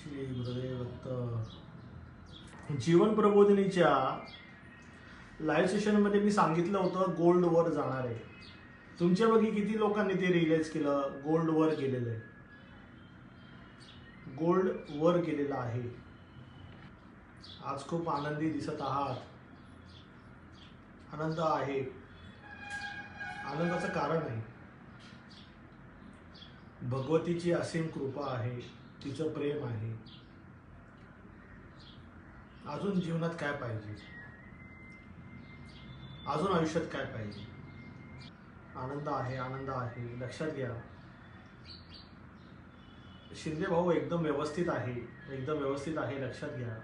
श्री गुरुदेव दत्त. जीवन प्रबोधिनीच्या लाईव्ह सेशनमध्ये मी सांगितलं होतं गोल्ड वर जाणार आहे. तुमच्या बघी किती लोकांनी ते रिअलाइज केलं गोल्ड वर गेलेलं आहे. गोल्ड वर गेलेला आहे. आज खूप आनंदी दिसत आहात. आनंद आहे. आनंदाचं कारण आहे भगवतीची असीम कृपा आहे, तिचं प्रेम आहे. अजून जीवनात काय पाहिजे? अजून आयुष्यात काय पाहिजे? आनंद आहे. आनंद आहे. लक्षात घ्या. शिंदे भाऊ एकदम व्यवस्थित आहे. एकदम व्यवस्थित आहे. लक्षात घ्या.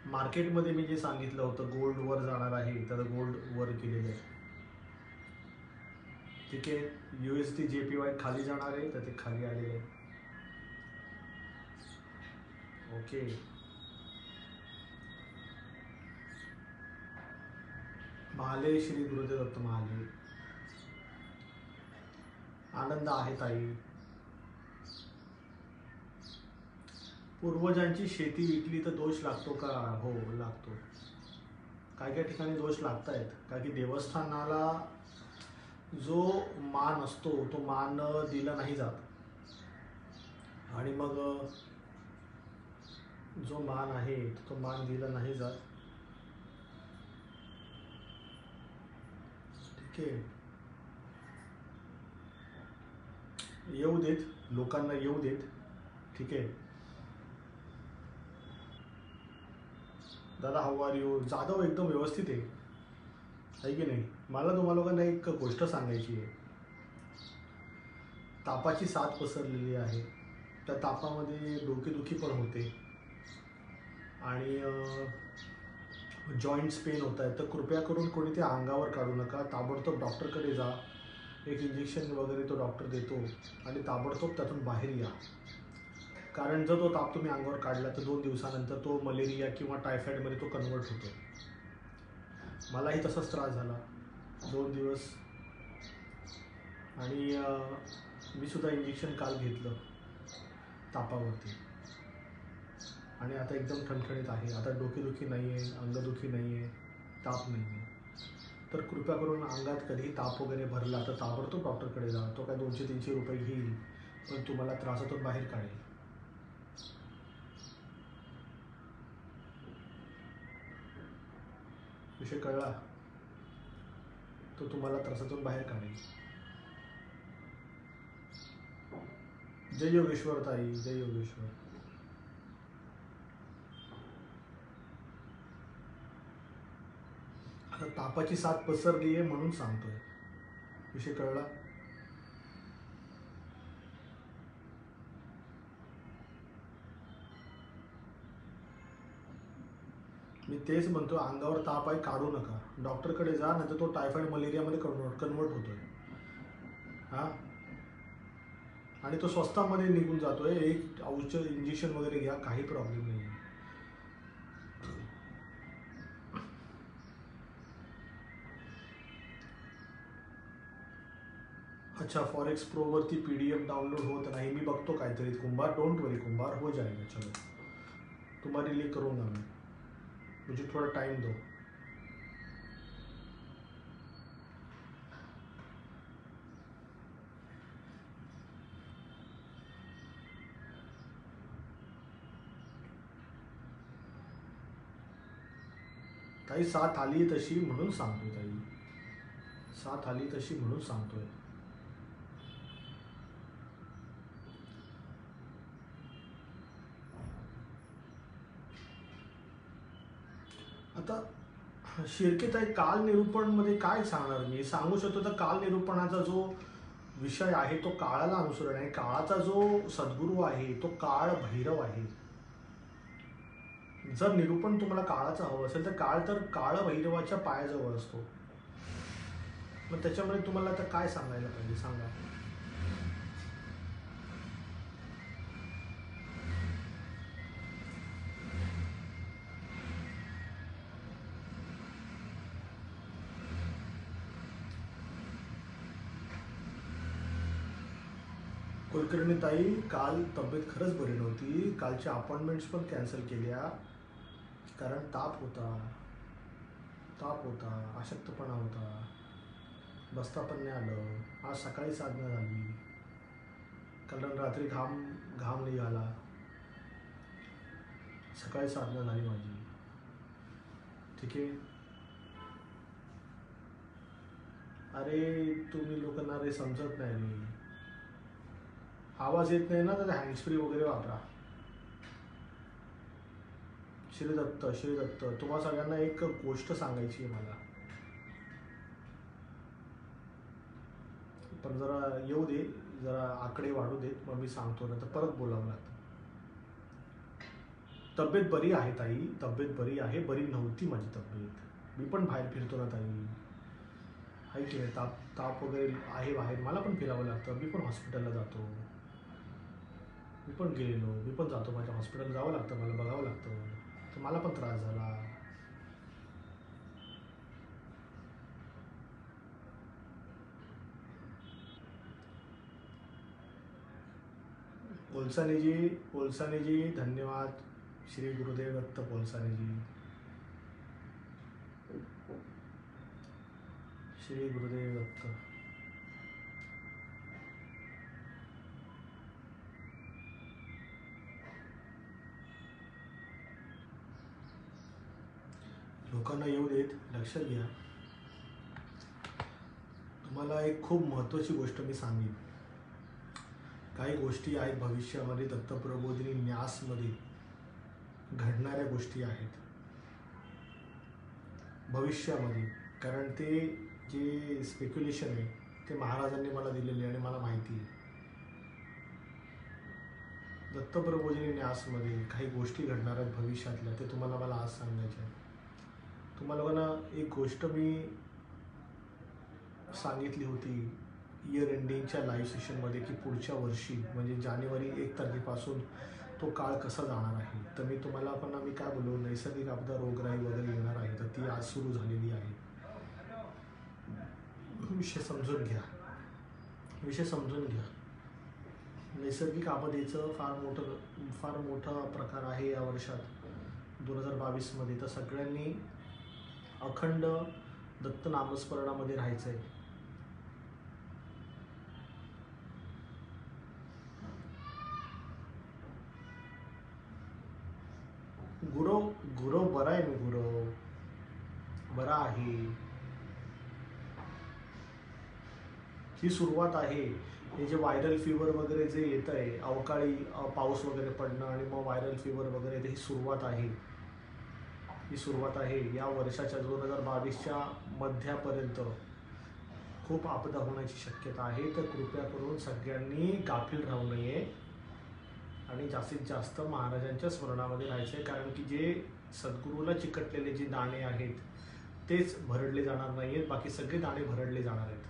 मार्केटमध्ये मी जे सांगितलं होतं गोल्ड वर जाणार आहे, तर गोल्ड वर गेलेलं आहे. ठीक आहे. USD JPY खाली जाणार आहे, तर ते खाली आलेले आहे. ओके. महाले श्री गुरुदेव दत्त महाले. आनंद आहे ताई. पूर्वजांची शेती विकली तर दोष लागतो का? हो, लागतो. काय काय ठिकाणी दोष लागतायत, कारण की देवस्थानाला जो मान असतो तो मान दिला नाही जात, आणि मग जो मान आहे तो मान दिला नाही जात. ठीक आहे. येऊ देत, लोकांना येऊ देत. ठीक आहे. दादा हाऊ आर यू? जाधव एकदम व्यवस्थित आहे की नाही? मला तुम्हा लोकांना एक गोष्ट सांगायची आहे. तापाची साथ पसरलेली आहे. त्या तापामध्ये डोकेदुखी पण होते आणि जॉईंट्स पेन होत आहेत. तर कृपया करून कोणी ते अंगावर काढू नका. ताबडतोब डॉक्टरकडे जा. एक इंजेक्शन वगैरे तो डॉक्टर देतो आणि ताबडतोब त्यातून बाहेर या. कारण जर तो ताप तुम्ही अंगावर काढला तर 2 दिवसानंतर तो मलेरिया किंवा टायफॉईडमध्ये तो कन्वर्ट होतो. मलाही तसाच त्रास झाला 2 दिवस, आणि मी सुद्धा इंजेक्शन काल घेतलं तापावरती, आणि आता एकदम ठणठणीत आहे. आता डोकेदुखी नाही आहे, अंगदुखी नाही आहे, ताप नाही आहे. तर कृपया करून अंगात कधीही ताप वगैरे भरला तर ताबडतोब डॉक्टरकडे जा. तो काय 200-300 रुपये घेईल, पण तुम्हाला त्रासातून बाहेर काढेल. विषय कळला? तो तुम्हाला त्रासातून बाहेर काढेल. जय योगेश्वर ताई. जय योगेश्वर. आता तापाची साथ पसरली आहे म्हणून सांगतोय. विषय कळला? मी तेच म्हणतो, अंगावर ताप आहे काढू नका. डॉक्टरकडे जा, नाही तर तो टायफॉईड मलेरियामध्ये कन्वर्ट होतोय. हां, आणि तो स्वस्तामध्ये निघून जातोय. एक औषध इंजेक्शन वगैरे घ्या, काही प्रॉब्लेम नाही. अच्छा, फॉरेक्स प्रो वरती PDF डाउनलोड होत नाही. मी बघतो काहीतरी. कुंभार, डोंट वरी कुंभार, हो जाएगा. चलो, तुम्हारे लिए करूँगा मैं. मुझे थोड़ा टाइम दो. ताई साथ आली तशी म्हणून सांगतोय. ताई साथ आली तशी म्हणून सांगतोय. आता शिर्केताई, काल निरूपणमध्ये काय सांगणार मी? सांगू शकतो तर काल निरूपणाचा जो विषय आहे तो काळाला अनुसरण आहे. काळाचा जो सद्गुरू आहे तो काळ भैरव आहे. जर निरूपण तुम्हाला काळाचं हवं असेल तर काळ भैरवाच्या पायाजवळ असतो. मग त्याच्यामध्ये तुम्हाला आता काय सांगायला पाहिजे सांगा? कुलकर्णी ताई, काल तब्येत खरंच बरी नव्हती. कालच्या अपॉइंटमेंट्स पण कॅन्सल केल्या कारण ताप होता, अशक्तपणा होता, बसता पण नाही आलं. आज सकाळी साधना झाली, काल रात्री घाम निघाला, सकाळी साधना झाली माझी. ठीक आहे. अरे तुम्ही लोकांना रे समजत नाही रे. आवाज येत नाही ना, तर हँड्स फ्री वगैरे वापरा. श्रीदत्त, तुम्हा सगळ्यांना एक गोष्ट सांगायची आहे मला, पण जरा येऊ दे, जरा आकडे वाढू देत, मग मी सांगतो ना, तर परत बोलावं लागतं. तब्येत बरी आहे ताई, तब्येत बरी आहे. बरी नव्हती माझी तब्येत, मी पण बाहेर फिरतो ना ताई, आहे की नाही. ताप वगैरे आहे बाहेर, मला पण फिरावं लागतं. मी पण हॉस्पिटलला जातो, मी पण गेलेलो, मी पण जातो, माझ्या हॉस्पिटलला जावं लागतं, मला बघावं लागतं. तर मला पण त्रास झाला. पोलसानेजी धन्यवाद. श्री गुरुदेव दत्त पोलसानेजी, श्री गुरुदेव दत्त. लोकांना येऊ देत, लक्षात घ्या. तुम्हाला एक खूप महत्त्वाची गोष्ट मी सांगेन. काही गोष्टी आहेत भविष्यामध्ये दत्तप्रबोधिनी न्यासमध्ये घडणाऱ्या गोष्टी आहेत भविष्यामध्ये, कारण ते जे स्पेक्युलेशन आहे ते महाराजांनी मला दिलेले आणि मला माहिती आहे. दत्तप्रबोधिनी न्यासमध्ये काही गोष्टी घडणार आहेत भविष्यातल्या, ते तुम्हाला मला आज सांगायचे आहे. तुम्हाला लोकांना एक गोष्ट मी सांगितली होती इयर एंडिंगच्या लाईव्ह सेशनमध्ये, की पुढच्या वर्षी म्हणजे जानेवारी 1 तारखेपासून तो काळ कसा जाणार आहे. तर मी तुम्हाला पण मी काय बोललो, नैसर्गिक आपदा, रोगराई वगैरे येणार आहे, तर ती आज सुरू झालेली आहे. विषय समजून घ्या. नैसर्गिक आपदेचं फार मोठा प्रकार आहे या वर्षात 2022 तर सगळ्यांनी अखंड दत्त नामस्मरणामध्ये राहायचं आहे. गुरव बरा आहे. मी गुरव बरा आहे. ही सुरुवात आहे. हे जे व्हायरल फीवर वगैरे जे येत आहे, अवकाळी पाऊस वगैरे पडणं आणि मग व्हायरल फीवर वगैरे, ही सुरुवात आहे. या वर्षाच्या 2022च्या मध्यापर्यंत खूप आपदा होण्याची शक्यता आहे. तर कृपया करून सगळ्यांनी गाफील राहू नये आणि जास्तीत जास्त महाराजांच्या स्मरणामध्ये राहायचं आहे, कारण की जे सद्गुरूला चिकटलेले जे दाणे आहेत तेच भरडले जाणार नाही आहेत, बाकी सगळे दाणे भरडले जाणार आहेत.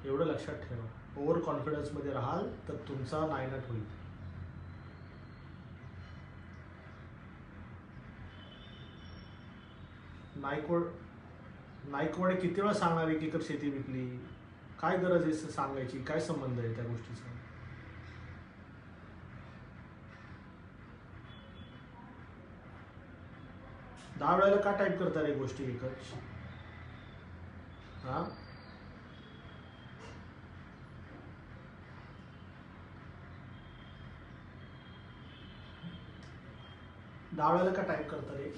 एवढं लक्षात ठेवा. ओव्हर कॉन्फिडन्समध्ये राहाल तर तुमचा नायनाट होईल. नाईकवाडे किती वेळा सांगणार एक एकर शेती विकली? काय गरज आहे सांगायची? काय संबंध आहे त्या गोष्टीचा? दहा वेळेला का टाईप करता रे गोष्टी एकच? हा, 10 वेळेला का टाईप करता रे?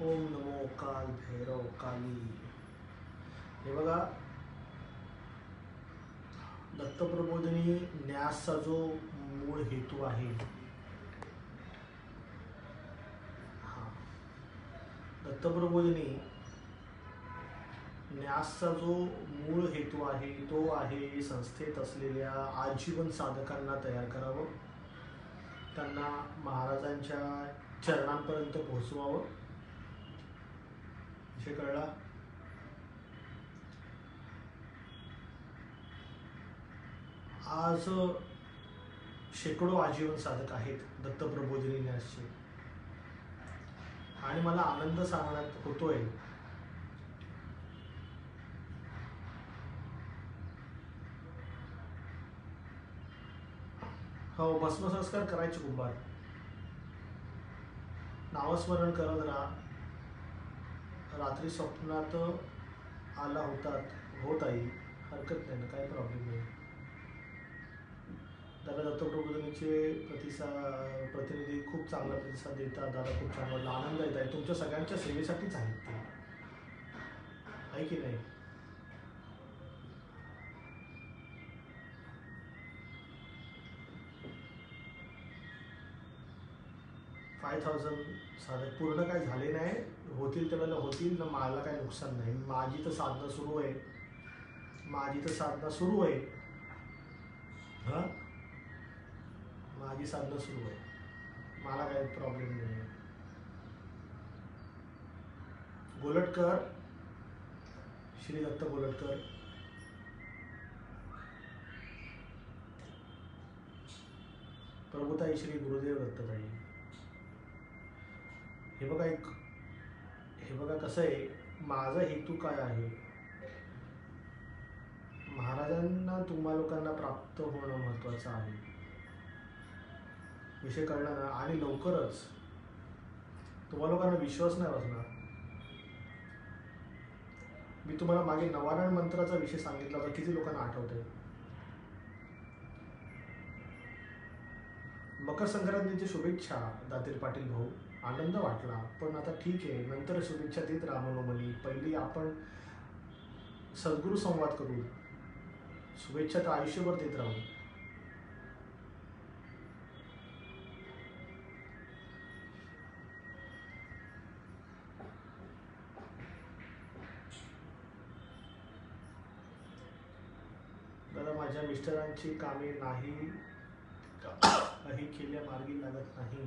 ओम नमो काल भैरव काली. हे बघा, दत्तप्रबोधिनी न्यासचा जो मूळ हेतू आहे, दत्तप्रबोधिनी न्यासचा जो मूळ हेतू आहे तो आहे संस्थेत असलेल्या आजीवन साधकांना तयार करावं, त्यांना महाराजांच्या चरणांपर्यंत पोहोचवावं. विषय कळला? आज शेकडो आजीवन साधक आहेत दत्तप्रबोधिनी न्यासचे, आणि मला आनंद सांगण्यात होतोय हो, भस्मसंस्कार करायचे कुंभार, नावस्मरण करत राहा. रात्री स्वप्नात आला होतात हो ताई, हरकत नाही ना, काही प्रॉब्लेम नाही. दादा दत्तप्रबोधिनीचे प्रतिनिधी खूप चांगला प्रतिसाद देतात. दादा खूप छान वाटलं, आनंद येत आहे. तुमच्या सगळ्यांच्या सेवेसाठीच आहेत ते, आहे की नाही. साधक पूर्ण काय झाले नाही, होतील त्यावेळेला होतील ना, मला काय नुकसान नाही. माझी तर साधना सुरू आहे, हां, माझी साधना सुरू आहे, मला काही प्रॉब्लेम नाही. गोलटकर, श्री दत्त गोलटकर, प्रभुताई श्री गुरुदेव दत्तताई. हे बघा कसं आहे, माझा हेतू काय आहे, महाराजांना तुम्हा लोकांना प्राप्त होणं महत्वाचं आहे. विषय कळला ना. आणि लवकरच तुम्हा लोकांना विश्वास नाही बसणार. मी तुम्हाला मागे नवारण मंत्राचा विषय सांगितला होता, किती लोकांना आठवतंय. मकर संक्रांतीची शुभेच्छा दातीर पाटील भाऊ, आनंद वाटला. पण आता ठीक आहे, नंतर शुभेच्छा देत राहा मनोमनी. पहिली आपण सद्गुरू संवाद करू, शुभेच्छा तर आयुष्यभर देत राहू. दादा माझ्या मिस्टरांची कामे नाही काही केल्या मार्गी लागत नाही,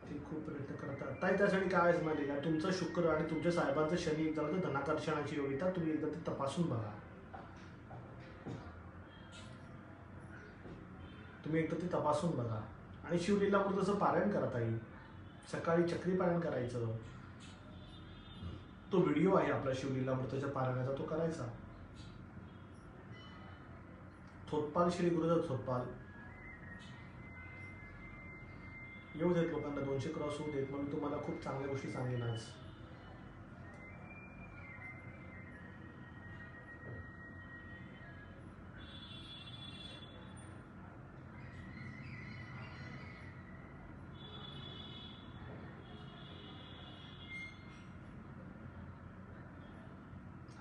ते खूप प्रयत्न करतात. ताई त्यासाठी काय आहे माहिती का, तुमचं शुक्र आणि तुमच्या साहेबांचं शनी एक झालं तर धनाकर्षणाची योगिता, तुम्ही एकदा ते तपासून बघा. आणि शिवलीलामृताचं पारायण करा ताई, सकाळी चक्री पारायण करायचं. तो व्हिडिओ आहे आपला शिवलीलामृताच्या पारायणाचा, तो करायचा. थोतपाल श्री गुरुदेव थोतपाल, येऊ देत लोकांना, 200 क्रॉस होऊ देत. मग मी तुम्हाला खूप चांगल्या गोष्टी सांगेन आज.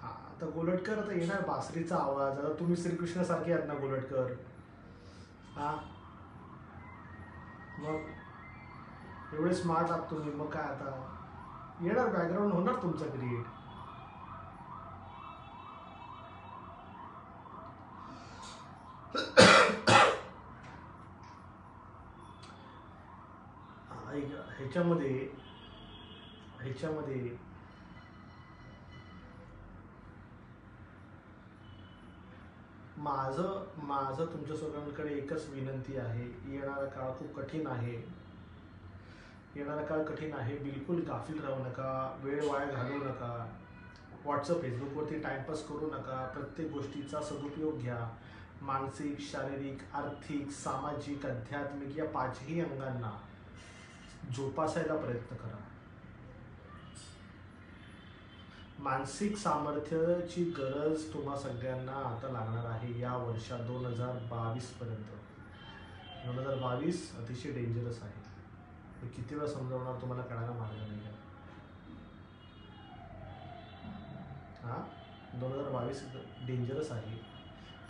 आता गोलटकर आता येणार, बासरीचा आवाज. आता तुम्ही श्रीकृष्ण सारखे आहात ना गोलटकर, हा मग एवढे स्मार्ट आहात तुम्ही, मग काय आता येणार, बॅकग्राऊंड होणार तुमचं क्रिएट. ह्याच्यामध्ये माझं तुमच्या सगळ्यांकडे एकच विनंती आहे. येणारा काळ खूप कठीण आहे, बिलकुल गाफील राहू नका, वेळ वाया घालवू नका, व्हॉट्सअप फेसबुकवरती टाइमपास करू नका. प्रत्येक गोष्टीचा सदुपयोग घ्या. मानसिक, शारीरिक, आर्थिक, सामाजिक, आध्यात्मिक या 5ही अंगांना जोपासायला प्रयत्न करा. मानसिक सामर्थ्याची गरज तुम्हा सगळ्यांना आता लागणार आहे या वर्षात 2022 पर्यंत. 2022 अतिशय डेंजरस आहे. मी किती वेळा समजावणार तुम्हाला, कळायला मार्ग नाही आहे. 2022 डेंजरस आहे.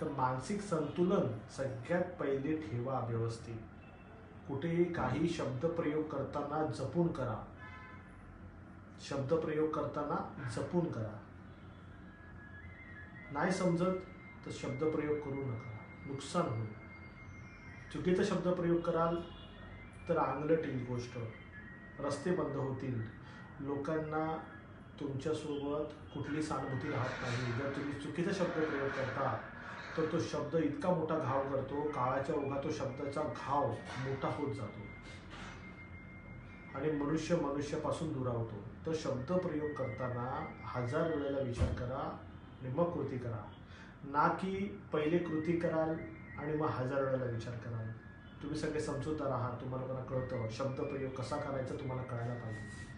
तर मानसिक संतुलन सगळ्यात पहिले ठेवा व्यवस्थित. कुठेही काही शब्दप्रयोग करताना जपून करा. नाही समजत तर शब्दप्रयोग करू नका, नुकसान होईल. चुकीचा शब्दप्रयोग कराल तर अंगलट येईल गोष्ट, रस्ते बंद होतील, लोकांना तुमच्यासोबत कुठली सहानुभूती राहत नाही. जर तुम्ही चुकीचा शब्दप्रयोग करता तर तो शब्द इतका मोठा घाव करतो, काळाच्या ओघात तो शब्दाचा घाव मोठा होत जातो आणि मनुष्य मनुष्यापासून दुरावतो. तर शब्द प्रयोग करताना 1000 वेळेला विचार करा आणि मग कृती करा, ना की पहिले कृती कराल आणि मग 1000 वेळेला विचार कराल. तुम्ही सगळे समजूतदार आहात, तुम्हाला मला कळतं शब्द प्रयोग कसा करायचा, तुम्हाला कळायला पाहिजे.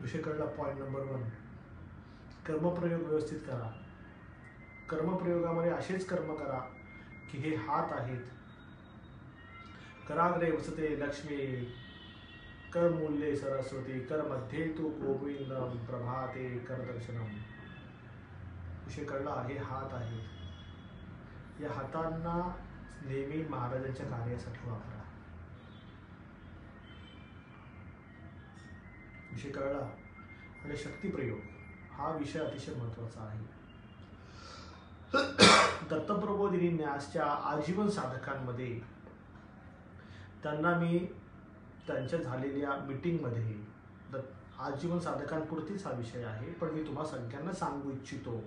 विषय कळला. पॉईंट नंबर 1, कर्मप्रयोग व्यवस्थित करा. कर्मप्रयोगामध्ये असेच कर्म करा की हे हात आहेत, कराग्रे वसते लक्ष्मी, कर मूल्ये सरस्वती, कर मध्ये तू गोविंदम, प्रभाते कर दर्शनम. विषय कळला. हे हात आहेत, या हातांना नेहमी महाराजांच्या कार्यासाठी वापरा. विषय कळला. आणि शक्तिप्रयोग हा विषय अतिशय महत्त्वाचा आहे. दत्तप्रबोधिनी न्यासच्या आजीवन साधकांमध्ये त्यांना मी त्यांच्या झालेल्या मीटिंगमध्ये आजीवन साधकांपुरतीच हा विषय आहे, पण मी तुम्हा सगळ्यांना सांगू इच्छितो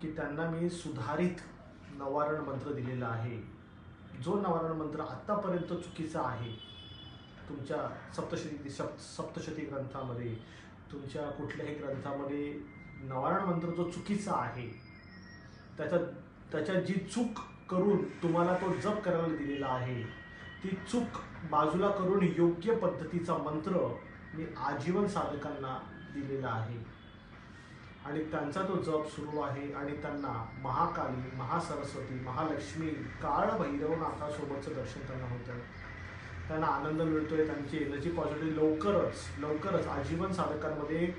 की त्यांना मी सुधारित नवारण मंत्र दिलेला आहे. जो नवारण मंत्र आत्तापर्यंत चुकीचा आहे तुमच्या सप्तशती ग्रंथामध्ये, तुमच्या कुठल्याही ग्रंथामध्ये नवारण मंत्र जो चुकीचा आहे, त्याच्यात जी चूक करून तुम्हाला तो जप करायला दिलेला आहे, ती चूक बाजूला करून योग्य पद्धतीचा मंत्र मी आजीवन साधकांना दिलेला आहे आणि त्यांचा तो जप सुरू आहे. आणि त्यांना महाकाली, महासरस्वती, महालक्ष्मी, काळ भैरवनाथासोबतचं दर्शन त्यांना होतं, त्यांना आनंद मिळतोय, त्यांची एनर्जी पॉझिटिव्ह लवकरच आजीवन साधकांमध्ये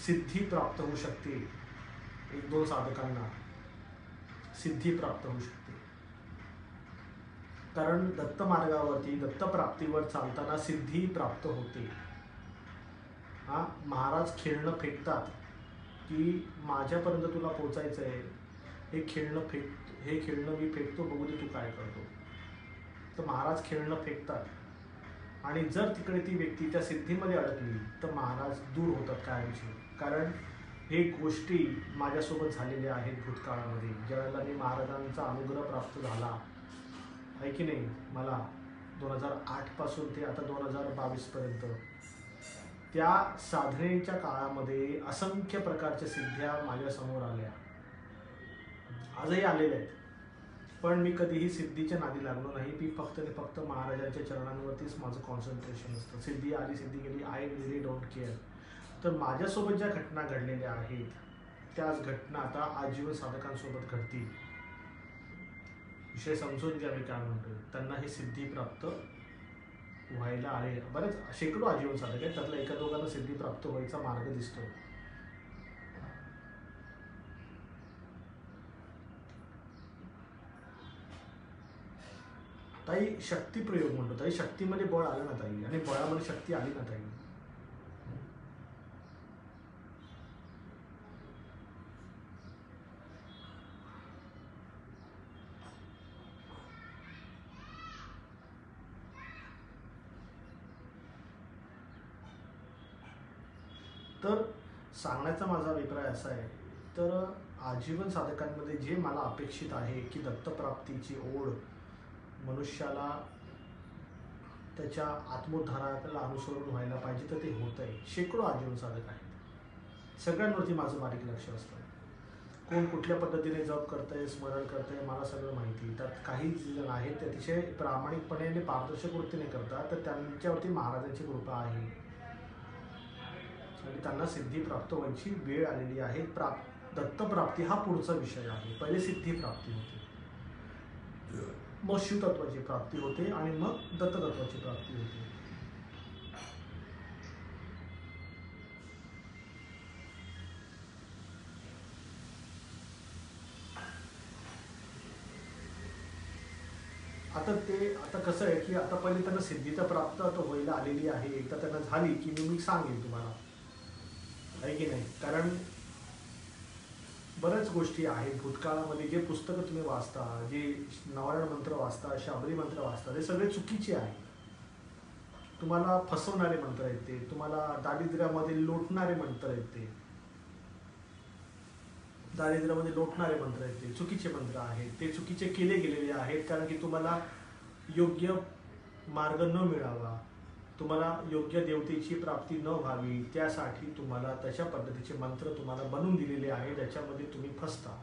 सिद्धी प्राप्त होऊ शकते. 1-2 साधकांना सिद्धी प्राप्त होऊ शकते. कारण दत्त मार्गावरती दत्तप्राप्तीवर चालताना सिद्धी प्राप्त होते. महाराज खेळणं फेकतात की माझ्यापर्यंत तुला पोचायचं आहे, हे खेळणं मी फेकतो, बघू दे तू काय करतो. तर महाराज खेळणं फेकतात आणि जर तिकडे ती व्यक्ती त्या सिद्धीमध्ये अडकली तर महाराज दूर होतात कायमचे. कारण हे गोष्टी माझ्यासोबत झालेल्या आहेत भूतकाळामध्ये. ज्यावेळेला मी महाराजांचा अनुग्रह प्राप्त झाला आहे की नाही, मला 2008 पासून ते आता 2022 पर्यंत, त्या साधनेच्या काळामध्ये असंख्य प्रकारच्या सिद्ध्या माझ्यासमोर आल्या, आजही आलेल्या आहेत. पण मी कधीही सिद्धीच्या नादी लागलो नाही. मी फक्त आणि फक्त महाराजांच्या चरणांवरतीच माझं कॉन्सन्ट्रेशन असतं. सिद्धी आली, सिद्धी गेली, आय रिअली डोंट केअर. तर माझ्यासोबत ज्या घटना घडलेल्या आहेत त्याच घटना आता आजीवन साधकांसोबत घडतील. विषय समजून घ्या मी काय म्हणतोय. त्यांना ही सिद्धी प्राप्त व्हायला आहे. बरेच शेकडो आजीवन साधक आहेत, त्यातल्या 1-2 सिद्धी प्राप्त व्हायचा मार्ग दिसतो. ताई शक्ती प्रयोग म्हणतो. ताई शक्तीमध्ये बळ आलं ना ताई, आणि बळामध्ये शक्ती आली ना ताई. तर सांगण्याचा माझा अभिप्राय असा आहे, तर आजीवन साधकांमध्ये जे मला अपेक्षित आहे की दत्तप्राप्तीची ओढ मनुष्याला त्याच्या आत्मोद्धाराला अनुसरून व्हायला पाहिजे, तर ते होत आहे. शेकडो आजीवन साधक आहेत, सगळ्यांवरती माझं बारीक लक्ष असतं. कोण कुठल्या पद्धतीने जप करतंय, स्मरण करतंय, मला सगळं माहिती. त्यात काही जण आहेत ते अतिशय प्रामाणिकपणे आणि पारदर्शक वृत्तीने करतात, तर त्यांच्यावरती महाराजांची कृपा आहे आणि त्यांना सिद्धी प्राप्त व्हायची वेळ आलेली आहे. दत्तप्राप्ती हा पुढचा विषय आहे. पहिले सिद्धी प्राप्ती होते, मग शिवतत्वाची प्राप्ती होते आणि मग दत्ततत्वाची प्राप्ती होते. आता कसं आहे की आता पहिले त्यांना सिद्धी तर प्राप्त आता व्हायला आलेली आहे. एकदा त्यांना झाली की मी सांगेन तुम्हाला, आहे की नाही. कारण बऱ्याच गोष्टी आहेत भूतकाळामध्ये. जे पुस्तकं तुम्ही वाचता, जे नवारण मंत्र वाचता, शाबरी मंत्र वाचता, ते सगळे चुकीचे आहेत. तुम्हाला फसवणारे मंत्र आहेत ते, तुम्हाला दारिद्र्यामध्ये लोटणारे मंत्र आहेत ते, दारिद्र्यामध्ये लोटणारे मंत्र आहेत ते, चुकीचे मंत्र आहेत ते, चुकीचे केले गेलेले आहेत, कारण की तुम्हाला योग्य मार्ग न मिळावा, तुम्हाला योग्य देवतेची प्राप्ती न व्हावी, त्यासाठी तुम्हाला तशा पद्धतीचे मंत्र तुम्हाला बनवून दिलेले आहेत, ज्याच्यामध्ये तुम्ही फसता.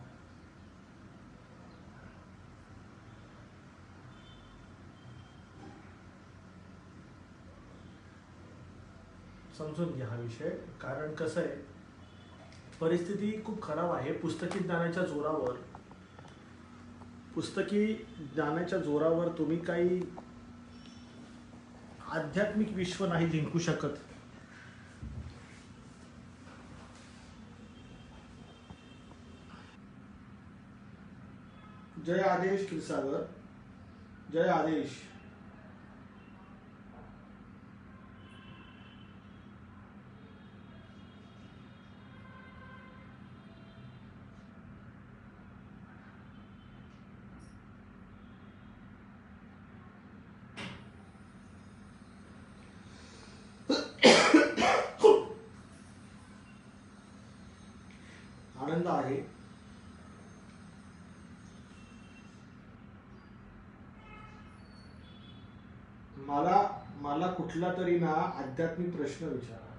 समजून घ्या हा विषय. कारण कसं आहे, परिस्थिती खूप खराब आहे. पुस्तकी ज्ञानाच्या जोरावर तुम्ही काही आध्यात्मिक विश्व नाही जिंकू शकत. जय आदेश क्षीरसागर, जय आदेश. आनंद आहे. मला कुठला तरी ना आध्यात्मिक प्रश्न विचारा.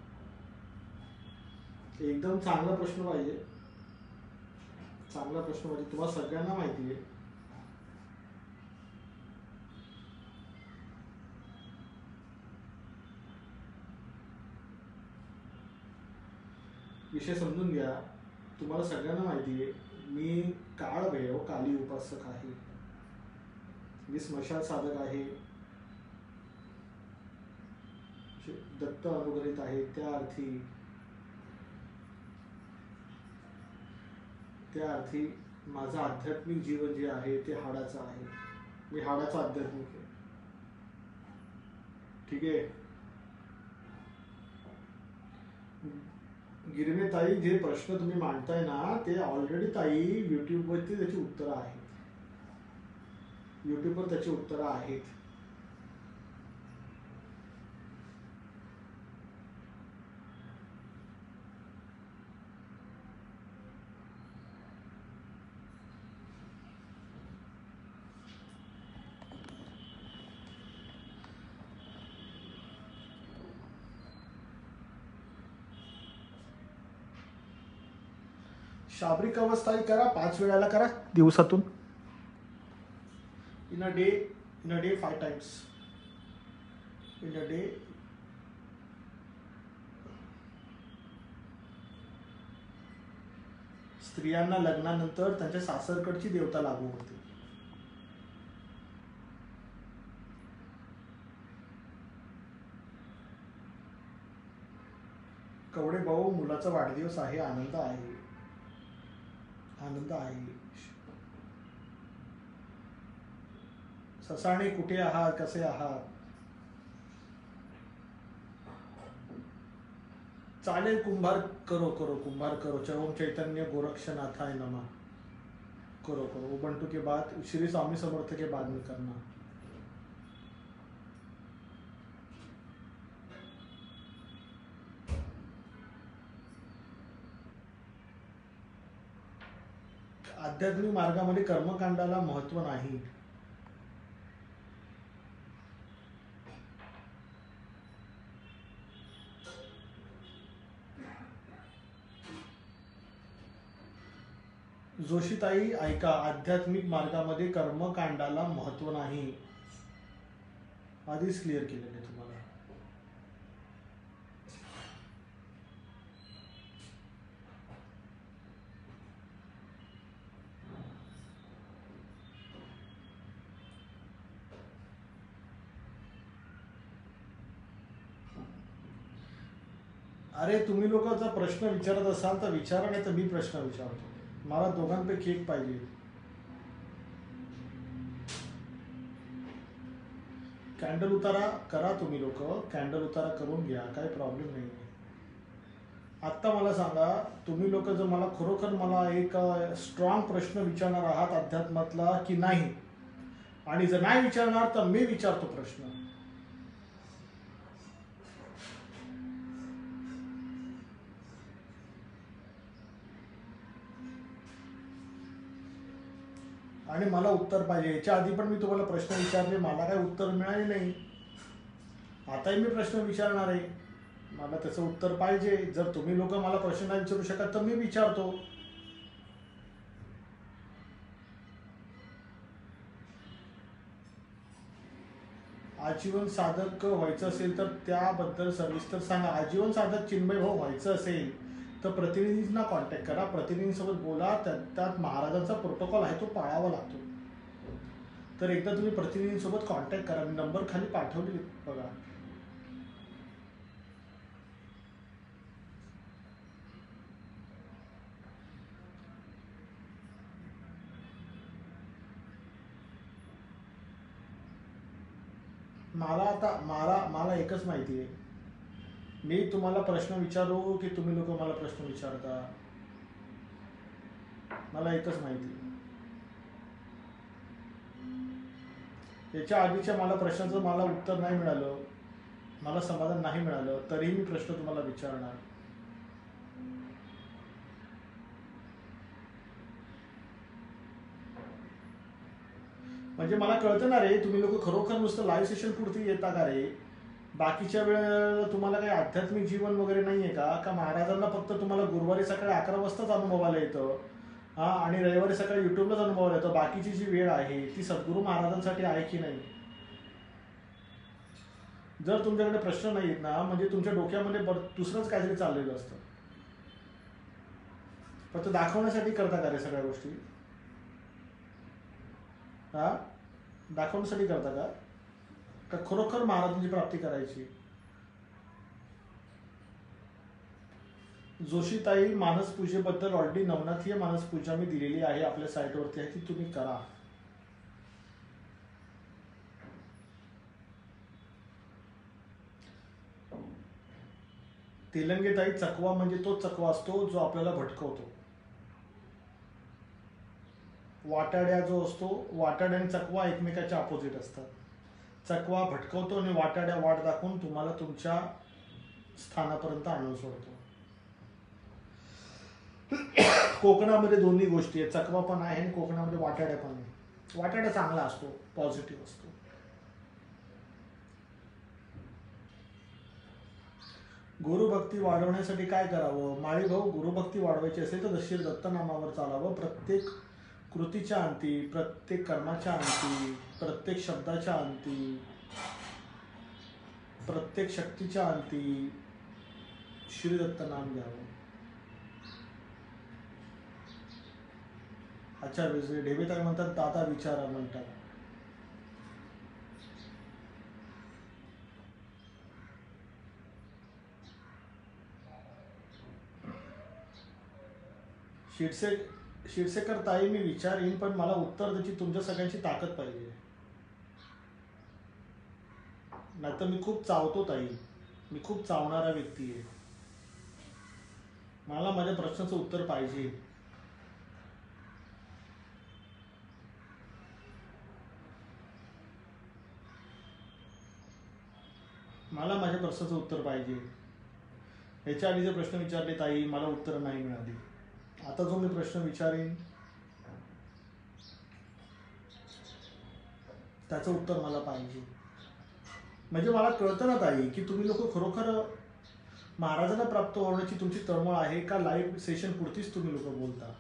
एकदम चांगला प्रश्न पाहिजे. चांगला प्रश्न म्हणजे तुम्हाला सगळ्यांना माहिती आहे, विषय समजून घ्या. तुम्हाला सगळ्यांना माहिती आहे, मी काळभैरव काली उपासक आहे, मी स्मशान साधक आहे, दत्त अनुग्रहित आहे. त्या अर्थी माझं आध्यात्मिक जीवन जे आहे ते हाडाचं आहे. मी हाडाचा आध्यात्मिक आहे. ठीक आहे. गिरमे ताई, जे प्रश्न तुम्ही मांडताय ना ते ऑलरेडी ताई युट्यूबवरती त्याची उत्तरं आहेत. युट्यूबवर त्याची उत्तरं आहेत. शाब्रिक अवस्थाही करा, 5 वेळाला करा दिवसातून. In a day 5 times in a day. स्त्रियांना लग्नानंतर त्यांच्या सासरकडची देवता लागू होते. कवडे भाऊ, मुलाचा वाढदिवस आहे. आनंद आहे. ससाणे, कुठे आहात, कसे आहात? चालेल. कुंभार करो. ओम चैतन्य गोरक्षनाथाय नमः. करो. उबंटू के बाद श्री स्वामी समर्थ के बाद में करना. आध्यात्मिक मार्गामध्ये कर्मकांडाला महत्व नाही. जोशीताई ऐका, आध्यात्मिक मार्गामध्ये कर्मकांडाला महत्व नाही. आधीच क्लिअर केलेले तुम्हाला. अरे तुम्ही लोक जर प्रश्न विचारत असाल तर विचारा, नाही तर मी प्रश्न विचारतो. मला दोघांपैकी एक पाहिजे. कॅन्डल उतारा करा. तुम्ही लोक कॅन्डल उतारा करून घ्या, काही प्रॉब्लेम नाही. आत्ता मला सांगा, तुम्ही लोक जर मला खरोखर मला एक स्ट्रॉंग प्रश्न विचारणार आहात अध्यात्मातला की नाही, आणि जर नाही विचारणार तर मी विचारतो प्रश्न. आणि मला उत्तर पाहिजे. याच्या आधी पण मी तुम्हाला प्रश्न विचारले, मला काही उत्तर मिळाले नाही. आताही मी प्रश्न विचारणार आहे, मला त्याचं उत्तर पाहिजे. जर तुम्ही लोक मला प्रश्न नाही विचारू शकत तर मी विचारतो. आजीवन साधक व्हायचं असेल तर त्याबद्दल सविस्तर सांगा. आजीवन साधक चिन्मय भाऊ व्हायचं असेल तर प्रतिनिधींना कॉन्टॅक्ट करा, प्रतिनिधींसोबत बोला. त्यात महाराजांचा प्रोटोकॉल आहे, तो पाळावा लागतो. तर एकदा तुम्ही प्रतिनिधींसोबत कॉन्टॅक्ट करा. मी नंबर खाली पाठवले बघा. मला एकच माहिती आहे, मी तुम्हाला प्रश्न विचारू की तुम्ही लोक मला प्रश्न विचारता, मला एकच माहिती आहे. याच्या आधीच्या मला प्रश्नाचं मला उत्तर नाही मिळालं, मला समाधान नाही मिळालं, तरीही मी प्रश्न तुम्हाला विचारणार. म्हणजे मला कळतं ना रे, तुम्ही लोक खरोखर नुसतं लाईव्ह सेशन पुरती येता का रे? बाकीच्या वेळेला तुम्हाला काही आध्यात्मिक जीवन वगैरे नाहीये का? महाराजांना फक्त तुम्हाला गुरुवारी सकाळी 11 वाजताच अनुभवायला येतं, हा, आणि रविवारी सकाळी युट्यूबलाच अनुभवायला येतं. बाकीची जी वेळ आहे ती सद्गुरू महाराजांसाठी आहे की नाही? जर तुमच्याकडे प्रश्न नाहीत ना, म्हणजे तुमच्या डोक्यामध्ये दुसरंच काहीतरी चाललेलं असतं. फक्त दाखवण्यासाठी करता का रे सगळ्या गोष्टी? हा, दाखवण्यासाठी करता का खरोखर महाराजांची प्राप्ती करायची? जोशीताई, मानस पूजेबद्दल ऑलरेडी नवनाथीय मानस पूजा मी दिलेली आहे, आपल्या साईटवरती आहे, ती तुम्ही करा. तेलंगेताई, चकवा म्हणजे तो चकवा असतो जो आपल्याला भटकवतो. वाटाड्या जो असतो, वाटाड्या आणि चकवा एकमेकाच्या अपोजिट असतात. चकवा भटकवतो आणि वाटाड्या वाट दाखवून तुम्हाला तुमच्या स्थानापर्यंत आणून सोडतो. कोकणामध्ये दोन्ही गोष्टी आहेत, चकवा पण आहे आणि कोकणामध्ये वाटाड्या पण आहे. वाटाड्या चांगला असतो, पॉझिटिव्ह असतो. गुरुभक्ती वाढवण्यासाठी काय करावं? माळी भाऊ, गुरुभक्ती वाढवायची असेल तर श्री दत्तनामावर चालावं. प्रत्येक कृतीच्या अंती, प्रत्येक कर्माच्या अंती, प्रत्येक शब्दाच्या अंती, प्रत्येक शक्तीच्या अंती श्री दत्त नाम घ्यावं. अच्छा, ढेबेताई म्हणतात दादा विचारा म्हणतात. शिरसेकर ताई, मी विचारीन, पण मला उत्तर द्यायची तुमच्या सगळ्यांची ताकद पाहिजे. नाहीतर मी खूप चावतो ताई, मी खूप चावणारा व्यक्ती आहे. मला माझ्या प्रश्नाचं उत्तर पाहिजे. मला माझ्या प्रश्नाचं उत्तर पाहिजे. याच्या आधी जे प्रश्न विचारले ताई, मला उत्तर नाही मिळाली. आता जो मी प्रश्न विचारेन त्याचं उत्तर मला पाहिजे. म्हणजे मला कळतं ना ताई की तुम्ही लोक खरोखर महाराजांना प्राप्त होण्याची तुमची तळमळ आहे का लाईव्ह सेशन पुरतीच तुम्ही लोक बोलता?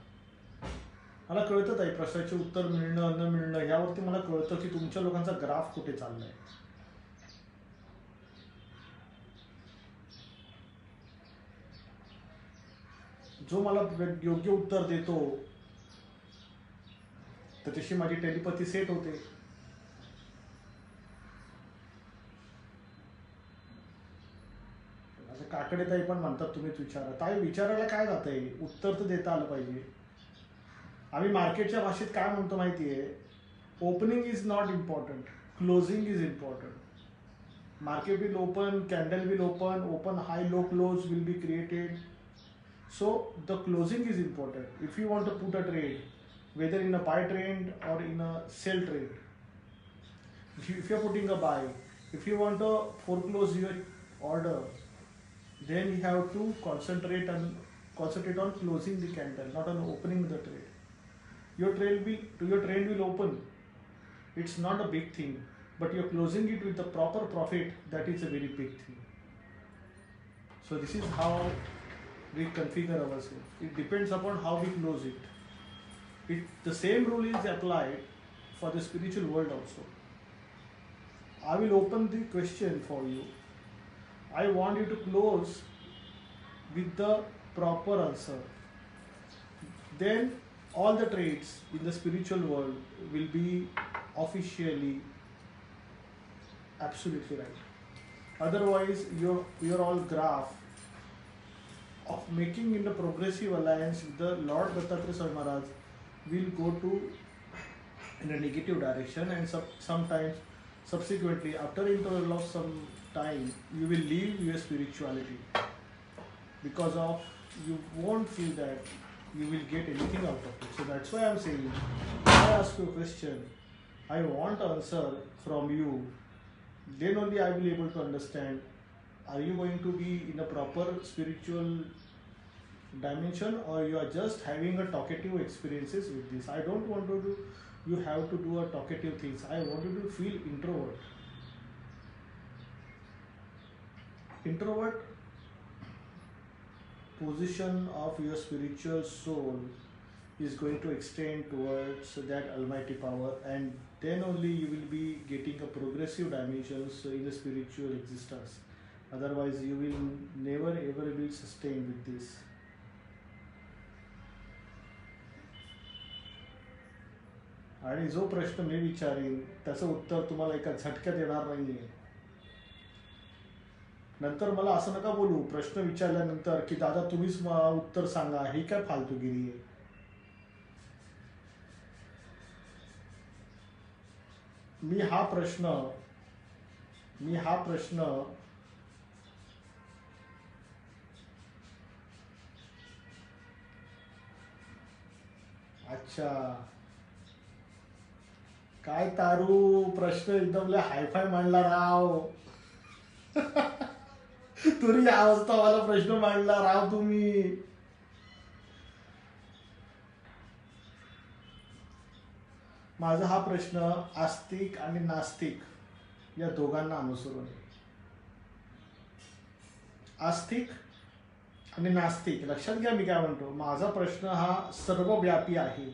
मला कळतं ताई, प्रश्नाचे उत्तर मिळणं न मिळणं यावरती मला कळतं की तुमच्या लोकांचा ग्राफ कुठे चाललाय. जो मला योग्य उत्तर देतो त्याच्याशी माझी टेलिपॅथी सेट होते. काकडे ताई पण म्हणतात तुम्हीच विचारा. ताई, विचारायला काय जातंय, उत्तर तर देता आलं पाहिजे. आम्ही मार्केटच्या भाषेत काय म्हणतो माहितीये? Opening is not important, closing is important. Market will open, candle will open high low close will be created. So the closing is important. If you want to put a trade, whether in a buy trend or in a sell trade, if you're putting a buy, if you want to foreclose your order, then you have to concentrate on closing the candle, not on opening the trade. your trend will open. It's not a big thing, but you're closing it with the proper profit. That is a very big thing. So this is how we configure ourselves. It depends upon how we close it. The same rule is applied for the spiritual world also. I will open the question for you. I want you to close with the proper answer. Then all the trades in the spiritual world will be officially absolutely right. Otherwise, your all graph of making in the progressive alliance with the Lord Dattatreya Swami Maharaj will go to in a negative direction, and sometimes subsequently after interval of some time you will leave your spirituality because of you won't feel that you will get anything out of it. So that's why I'm saying, if I ask you a question, I want answer from you, then only I will be able to understand, are you going to be in a proper spiritual dimension, or you are just having a talkative experiences with this. I don't want to do, you have to do a talkative things. I want you to feel introvert. Introvert position of your spiritual soul is going to extend towards that almighty power, and then only you will be getting a progressive dimensions in the spiritual existence. Otherwise you will never ever be sustained with this. आणि जो प्रश्न मी विचारीन त्याचं उत्तर तुम्हाला एका झटक्यात येणार नाहीये. नंतर मला असं नका बोलू प्रश्न विचारल्यानंतर की दादा तुम्हीच उत्तर सांगा, ही काय फालतूगिरी आहे. मी हा प्रश्न अच्छा काय तारू प्रश्न एकदम हायफाय मांडला राव. तुरी अवस्था वाला प्रश्न मांडला राव तुम्ही. माझा हा प्रश्न आस्तिक आणि नास्तिक या दोघांना अनुसरून आहे. आस्तिक आणि नास्तिक लक्षात घ्या मी काय म्हणतो. माझा प्रश्न हा सर्वव्यापी आहे.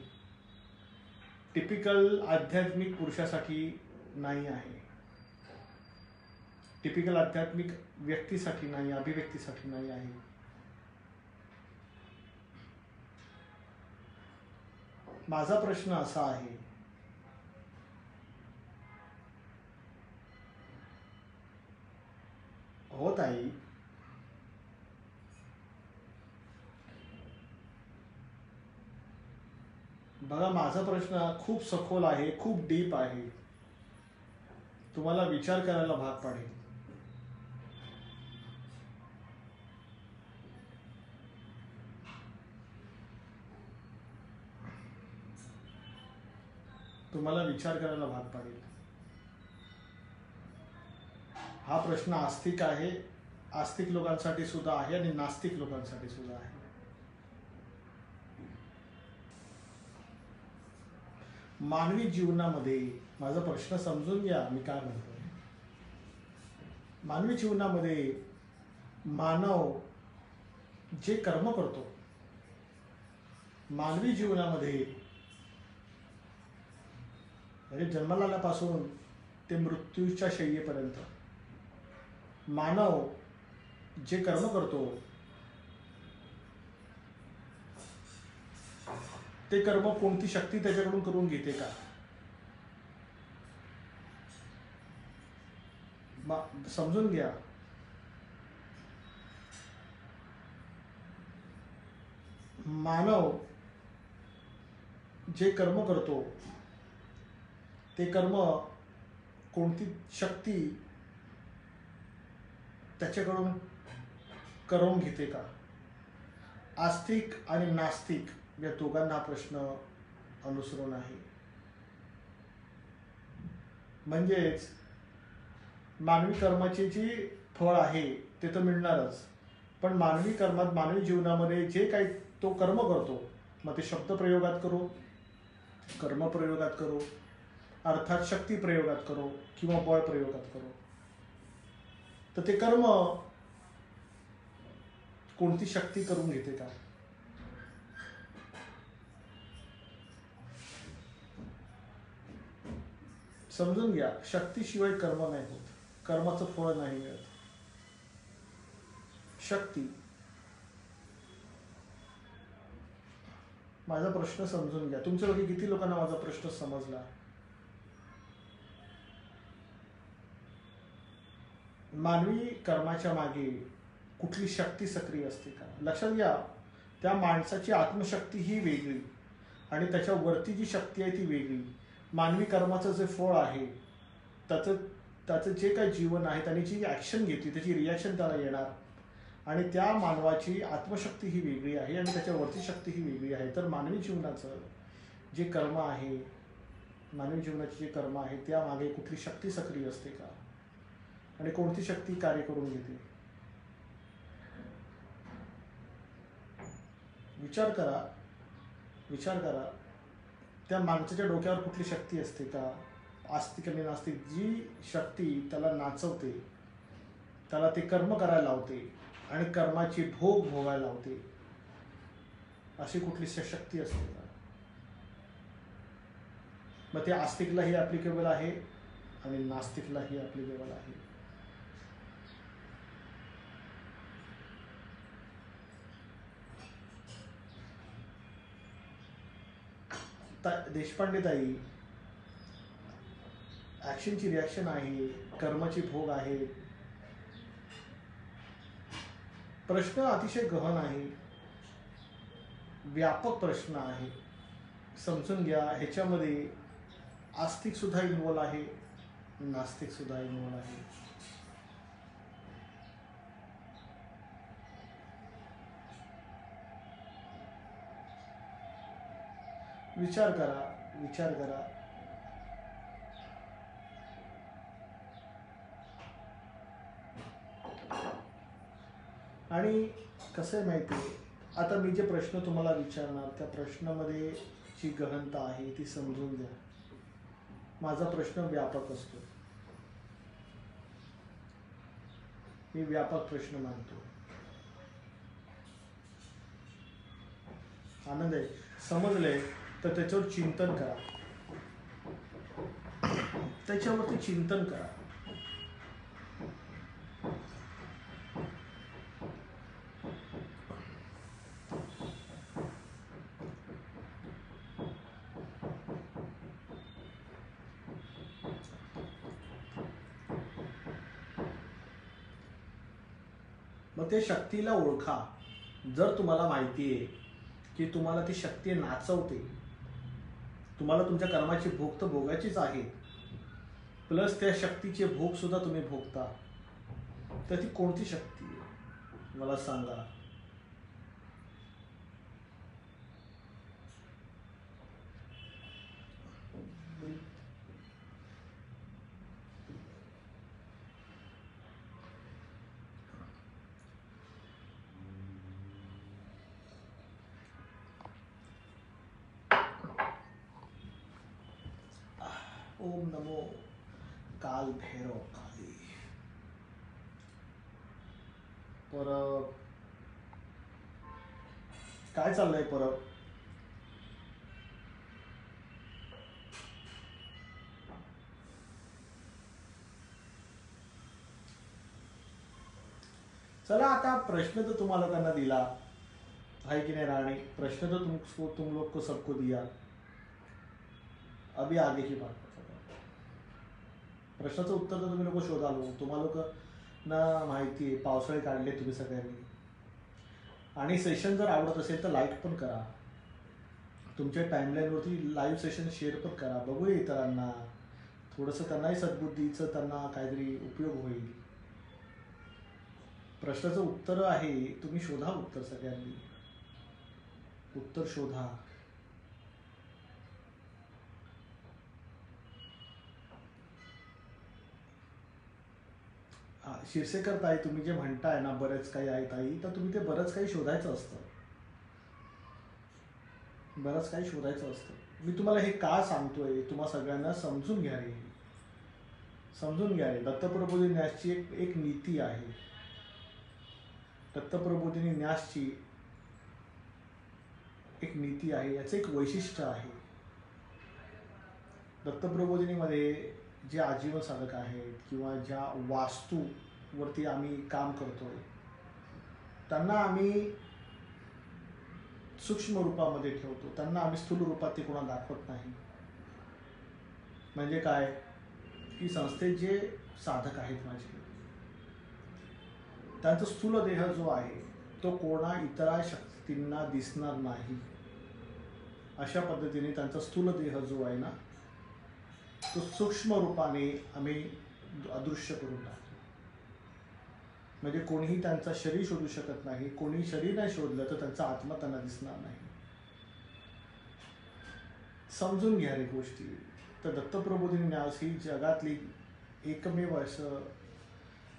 टिपिकल आध्यात्मिक पुरुषासाठी नाही आहे. टिपिकल आध्यात्मिक व्यक्तीसाठी नाही, अभिव्यक्तीसाठी नाही आहे. माझा प्रश्न असा आहे, हो ताई, बघा माझा प्रश्न खूप सखोल आहे, खूप डीप आहे. तुम्हाला विचार करायला भाग पाडेल. तुम्हाला विचार करायला भाग पाडेल. हा प्रश्न आस्तिक आहे, आस्तिक लोकांसाठी सुद्धा आहे आणि नास्तिक लोकांसाठी सुद्धा आहे. मानवी जीवनामध्ये माझा प्रश्न समजून घ्या मी काय म्हणतोय. मानवी जीवनामध्ये मानव जे कर्म करतो, मानवी जीवनामध्ये म्हणजे जन्माला आल्यापासून ते मृत्यूच्या शय्येपर्यंत मानव जे कर्म करतो ते कर्म कोणती शक्ती त्याच्याकडून करून घेते का? समजून घ्या. मानव जे कर्म करतो ते कर्म कोणती शक्ती त्याच्याकडून करून घेते का? आस्तिक आणि नास्तिक या दोघांना प्रश्न अनुसरून आहे. म्हणजेच मानवी कर्माची जी फळ आहे ते तर मिळणारच, पण मानवी कर्मात मानवी जीवनामध्ये जे काही तो कर्म करतो, मग ते शब्द प्रयोगात करो, कर्मप्रयोगात करो, अर्थात शक्ती प्रयोगात करो किंवा बळ प्रयोगात करो, तर ते कर्म कोणती शक्ती करून घेते का? समजून घ्या, शक्तीशिवाय कर्म नाही होत, कर्माचं फळ नाही मिळत. शक्ती. माझा प्रश्न समजून घ्या. तुमच्यापैकी किती लोकांना माझा प्रश्न समजला? मानवी कर्माच्या मागे कुठली शक्ती सक्रिय असते का? लक्षात घ्या, त्या माणसाची आत्मशक्ती ही वेगळी आणि त्याच्यावरती जी शक्ती आहे ती वेगळी. मानवी कर्माचं जे फळ आहे, त्याचं जे काही जीवन आहे, त्याने जी ॲक्शन घेतली त्याची रिॲक्शन त्याला येणार, आणि त्या मानवाची आत्मशक्ती ही वेगळी आहे आणि त्याच्यावरची शक्ती ही वेगळी आहे. तर मानवी जीवनाचं जे कर्म आहे, मानवी जीवनाचे जे कर्म आहे, त्यामागे कुठली शक्ती सक्रिय असते का? आणि कोणती शक्ती कार्य करून घेते? विचार करा, विचार करा. त्या माणसाच्या डोक्यावर कुठली शक्ती असते का? आस्तिक आणि नास्तिक, जी शक्ती त्याला नाचवते, त्याला ते कर्म करायला लावते आणि कर्माची भोग भोगायला लावते, अशी कुठली शक्ती असते का? मग ते आस्तिकलाही ॲप्लिकेबल आहे आणि नास्तिकलाही ॲप्लिकेबल आहे. देशपांडे ताई, ॲक्शनची रिॲक्शन आहे, कर्माची भोग आहे. प्रश्न अतिशय गहन आहे, व्यापक प्रश्न आहे. समजून घ्या, ह्याच्यामध्ये आस्तिक सुद्धा इन्व्हॉल्व आहे, नास्तिक सुद्धा इन्व्हॉल्व आहे. विचार करा, विचार करा. आणि कसं आहे माहिती आहे, आता मी जे प्रश्न तुम्हाला विचारणार त्या प्रश्नामध्ये जी गहनता आहे ती समजून घ्या. माझा प्रश्न व्यापक असतो, मी व्यापक प्रश्न मानतो. आनंद आहे, समजलंय तर त्याच्यावर चिंतन करा, त्याच्यावरती चिंतन करा. मग ते शक्तीला ओळखा. जर तुम्हाला माहिती आहे की तुम्हाला ती शक्ती नाचवते, तुम्हाला तुमच्या कर्माची भोग तर भोगायचीच आहे, प्लस त्या शक्तीचे भोग सुद्धा तुम्ही भोगता, तर ती कोणती शक्ती आहे मला सांगा. ओम नमो काल भैरव काली. परब काय चाललंय? परब चला, आता प्रश्न तो तुम्हाला लोकांना दिला है कि नहीं राणी? प्रश्न तो तुम लोग को सबको दिया. अभी आगे की बात. प्रश्नाचं उत्तर तर तुम्ही लोक शोधालो. तुम्हाला लोकांना माहिती आहे, पावसाळे काढले तुम्ही सगळ्यांनी. आणि सेशन जर आवडत असेल तर लाईक पण करा, तुमच्या टाइमलाईनवरती लाईव्ह सेशन शेअर पण करा, बघूया इतरांना, थोडंसं त्यांनाही सद्बुद्धीचं त्यांना काहीतरी उपयोग होईल. प्रश्नाचं उत्तर आहे, तुम्ही शोधा उत्तर, सगळ्यांनी उत्तर शोधा. शिरसेकर ताई, तुम्ही जे म्हणताय ना बरेच काही आहे ताई, तर तुम्ही ते बरंच काही शोधायचं असतं. बरंच काही शोधायचं असतं. मी तुम्हाला हे का सांगतोय, तुम्हा सगळ्यांना समजून घ्या रे, समजून घ्या रे. दत्तप्रबोधिनी न्यासची एक नीती आहे. दत्तप्रबोधिनी न्यासची एक नीती आहे, याचं एक वैशिष्ट्य आहे. दत्तप्रबोधिनीमध्ये जे आजीवन साधक आहेत किंवा ज्या वास्तूवरती आम्ही काम करतोय, त्यांना आम्ही सूक्ष्म रूपामध्ये ठेवतो. त्यांना आम्ही स्थूल रूपात ते कोणाला दाखवत नाही. म्हणजे काय की संस्थेत जे साधक आहेत माझे, त्यांचा स्थूल देह जो आहे तो कोणा इतरा शक्तींना दिसणार नाही. अशा पद्धतीने त्यांचा स्थूल देह जो आहे ना, तो सूक्ष्म रूपाने आम्ही अदृश्य करून टाकतो. म्हणजे कोणीही त्यांचा शरीर शोधू शकत नाही. कोणी शरीर नाही शोधलं तर त्यांचा आत्मा त्यांना दिसणार नाही. समजून घ्या रे गोष्टी. तर दत्तप्रबोधिनी न्यास ही जगातली एकमेव असं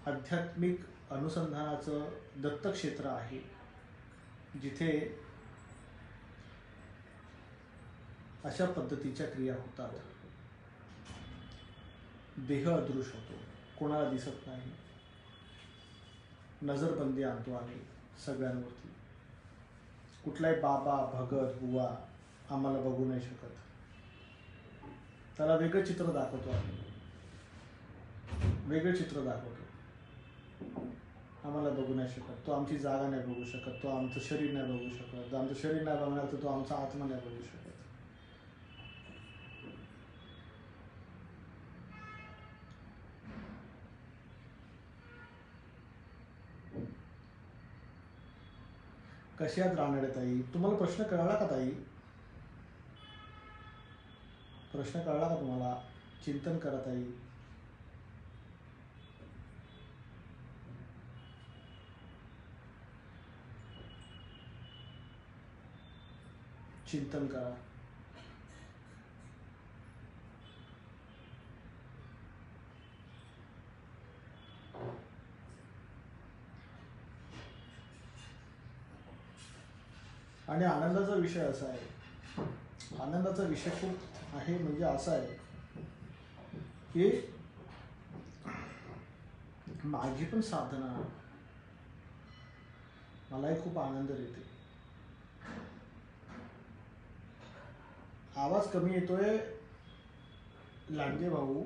आध्यात्मिक अनुसंधानाचं दत्तक्षेत्र आहे, जिथे अशा पद्धतीच्या क्रिया होतात. देह अदृश्य होतो, कोणाला दिसत नाही. नजरबंदी आणतो आम्ही सगळ्यांवरती. कुठलाही बाबा, भगत, बुवा आम्हाला बघू नाही शकत. त्याला वेगळं चित्र दाखवतो आम्ही, वेगळं चित्र दाखवतो. आम्हाला बघू नाही शकत. तो आमची जागा नाही बघू शकत. तो आमचं शरीर नाही बघू शकत. जर आमचं शरीर नाही बघणार तर तो आमचा आत्मा नाही बघू शकत. कशी आहात रानडे ताई? तुम्हाला प्रश्न कळला का ताई? प्रश्न कळला का तुम्हाला? चिंतन करा ताई. चिंतन करा. आणि आनंदाचा विषय असा आहे, आनंदाचा विषय खूप आहे. म्हणजे असा आहे की माझी पण साधना, मलाही खूप आनंद देते. आवाज कमी येतोय लांडगे भाऊ,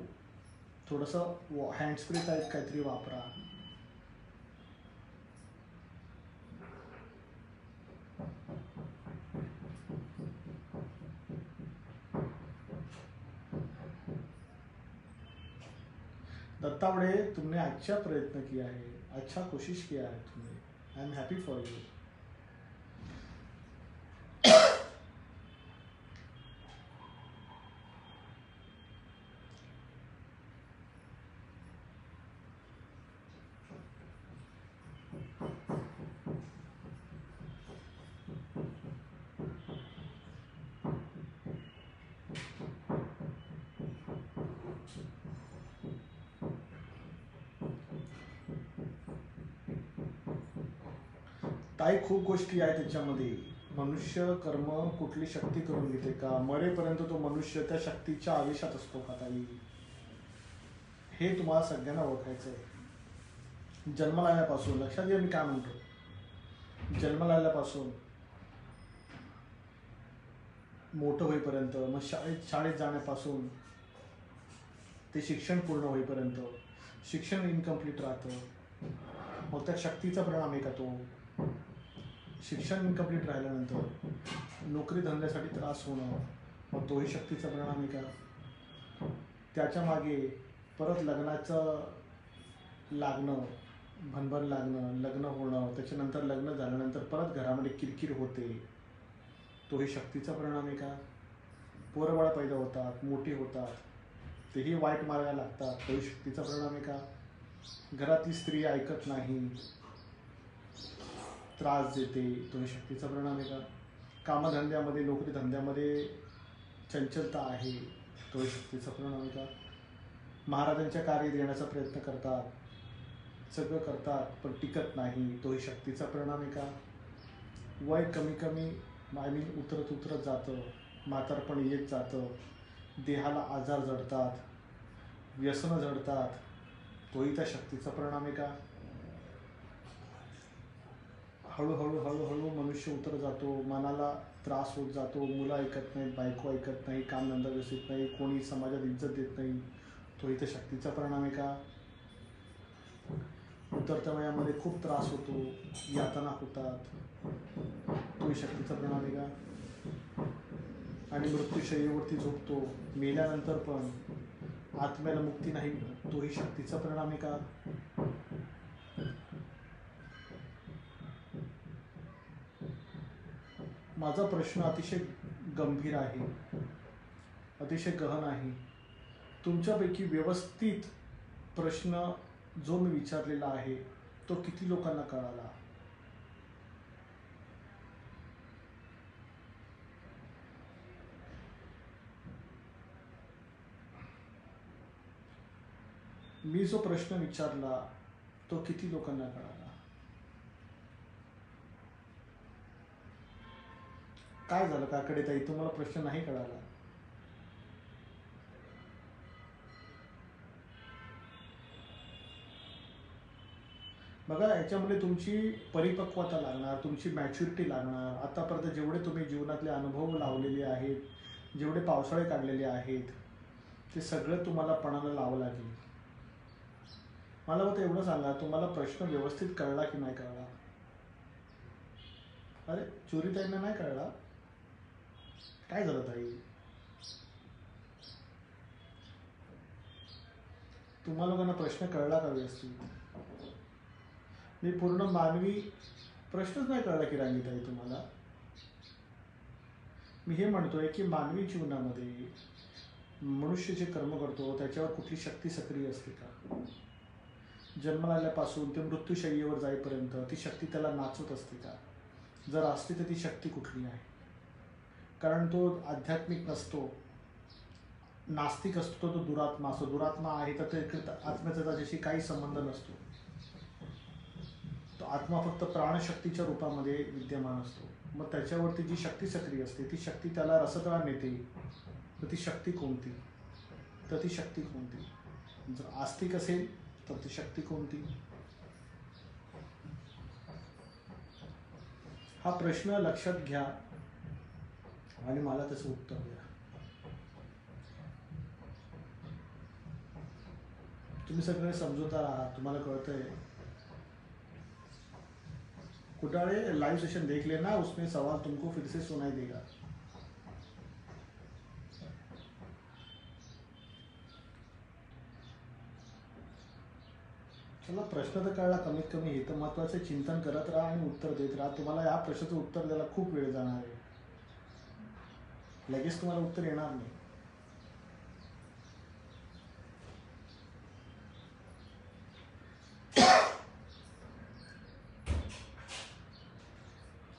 थोडंसं हँड्सफ्री टाईप काहीतरी वापरा. दत्तावड़े, तुमने अच्छा प्रयत्न किया है, अच्छा कोशिश किया है तुमने. I am happy for you. ताई खूप गोष्टी आहेत त्याच्यामध्ये. मनुष्य कर्म कुठली शक्ती करून घेते का? मरेपर्यंत तो मनुष्य त्या शक्तीच्या आवेशात असतो का ताई? हे तुम्हाला सगळ्यांना ओळखायचं आहे. जन्माला आल्यापासून, लक्षात घ्या मी काय म्हणतो, जन्माला आल्यापासून मोठं होईपर्यंत, मग शाळेत जाण्यापासून ते शिक्षण पूर्ण होईपर्यंत शिक्षण इनकम्प्लीट राहतं. मग त्या शक्तीचा परिणाम आहे का तो? शिक्षण इनकम्प्लीट राहिल्यानंतर नोकरी धंद्यासाठी त्रास होणं, मग तोही शक्तीचा परिणाम आहे का? त्याच्या मागे परत लग्नाचं लागणं, भनभन लागणं, लग्न होणं, त्याच्यानंतर लग्न झाल्यानंतर परत घरामध्ये किरकिर होते, तोही शक्तीचा परिणाम आहे का? पोरबाळं पैदा होतात, मोठी होतात, तेही वाईट मार्गाला लागतात, तोही शक्तीचा परिणाम आहे का? घरातली स्त्री ऐकत नाही, त्रास देते, तोही शक्तीचा परिणाम आहे का? कामधंद्यामध्ये, नोकरी धंद्यामध्ये चंचलता आहे, तोही शक्तीचा परिणाम आहे का? महाराजांच्या कार्य देण्याचा प्रयत्न करतात, सगळं करतात पण टिकत नाही, तोही शक्तीचा परिणाम आहे का? वय कमी कमी आय मीन उतरत उतरत जातं, म्हातारपण येत जातं, देहाला आजार जडतात, व्यसनं जडतात, तोही त्या शक्तीचा परिणाम आहे का? हळूहळू हळूहळू मनुष्य उतरत जातो, मनाला त्रास होत जातो, मुलं ऐकत नाहीत, बायको ऐकत नाही, कामधंदा व्यवस्थित नाही, कोणी समाजात इज्जत देत नाही, तोही त्या शक्तीचा परिणाम आहे का? उतरत्या वयामध्ये खूप त्रास होतो, यातना होतात, तोही शक्तीचा परिणाम आहे का? आणि मृत्यूशय्येवरती झोपतो, मेल्यानंतर पण आत्म्याला मुक्ती नाही मिळत, तोही शक्तीचा परिणाम आहे का? माझा प्रश्न अतिशय गंभीर आहे, अतिशय गहन आहे. तुमच्यापैकी व्यवस्थित प्रश्न जो मी विचारलेला आहे तो किती लोकांना कळाला? मी जो प्रश्न विचारला तो किती लोकांना कळाला? काय झालं काकडे ताई, तुम्हाला प्रश्न नाही कळाला? बघा, याच्यामध्ये तुमची परिपक्वता लागणार, तुमची मॅच्युरिटी लागणार. आतापर्यंत जेवढे तुम्ही जीवनातले अनुभव लावलेले आहेत, जेवढे पावसाळे काढलेले आहेत, ते सगळं तुम्हाला पणाला लावावं लागेल. मला फक्त एवढं सांगा, तुम्हाला प्रश्न व्यवस्थित कळला की नाही कळला? अरे चोरीताईंना नाही कळला? काय झालं ताई? तुम्हा लोकांना प्रश्न कळला का व्यवस्थित? मी पूर्ण मानवी प्रश्नच नाही कळला की रांगीताई तुम्हाला? मी हे म्हणतोय की मानवी जीवनामध्ये मनुष्य जे कर्म करतो त्याच्यावर कुठली शक्ती सक्रिय असते का? जन्माला आल्यापासून ते मृत्यूशय्येवर जाईपर्यंत ती शक्ती त्याला नाचवत असते का? जर असते तर ती शक्ती कुठली आहे? कारण तो आध्यात्मिक नसतो, नास्तिक असतो, तो दुरात्मा असतो. दुरात्मा आहे तर आत्म्याचा त्याच्याशी काही संबंध नसतो. तो आत्मा फक्त प्राणशक्तीच्या रूपामध्ये विद्यमान असतो. मग त्याच्यावरती जी शक्ती सक्रिय असते ती शक्ती त्याला रसतळा नेते. तर ती शक्ती कोणती? तर ती शक्ती कोणती? जर आस्तिक असेल तर ती शक्ती कोणती? हा प्रश्न लक्षात घ्या आणि मला त्याचं उत्तर द्या. तुम्ही सगळे समजूतदार आहात, तुम्हाला कळतंय. कुटाळे लाइव सेशन देख लेना, उसमें सवाल तुमको फिर से सुनाई देगा. चला, प्रश्न तर कळला कमीत कमी. हे तर महत्वाचे. चिंतन करत राहा आणि उत्तर देत राहा. तुम्हाला या प्रश्नाचं उत्तर द्यायला खूप वेळ जाणार आहे, लगेच तुम्हाला उत्तर येणार नाही.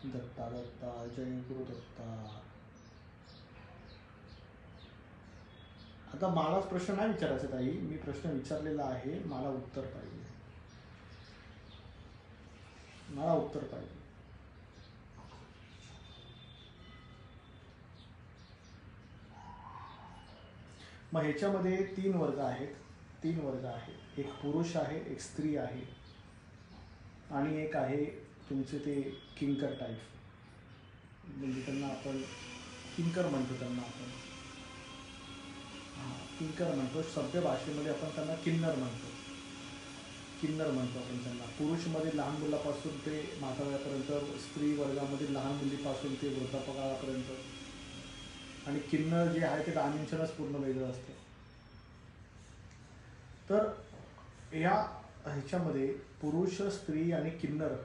दत्ता दत्ता, जय गुरु दत्ता. आता मलाच प्रश्न नाही विचारायचा ताई, मी प्रश्न विचारलेला आहे, मला उत्तर पाहिजे. मला उत्तर पाहिजे. मग ह्याच्यामध्ये 3 वर्ग आहेत. 3 वर्ग आहेत. एक पुरुष आहे, एक स्त्री आहे आणि एक आहे तुमचे ते किंकर टाईप, म्हणजे त्यांना आपण किंकर म्हणतो. त्यांना आपण किंकर म्हणतो. सभ्य भाषेमध्ये आपण त्यांना किन्नर म्हणतो. किन्नर म्हणतो आपण त्यांना. पुरुषमध्ये लहान मुलापासून ते म्हाताऱ्यापर्यंत, स्त्री वर्गामध्ये लहान मुलीपासून ते वृद्धापकाळापर्यंत. आणि किन्नर जे आहे ते डायमेन्शनच पूर्ण वेगळं असतं. तर ह्याच्यामध्ये पुरुष, स्त्री आणि किन्नर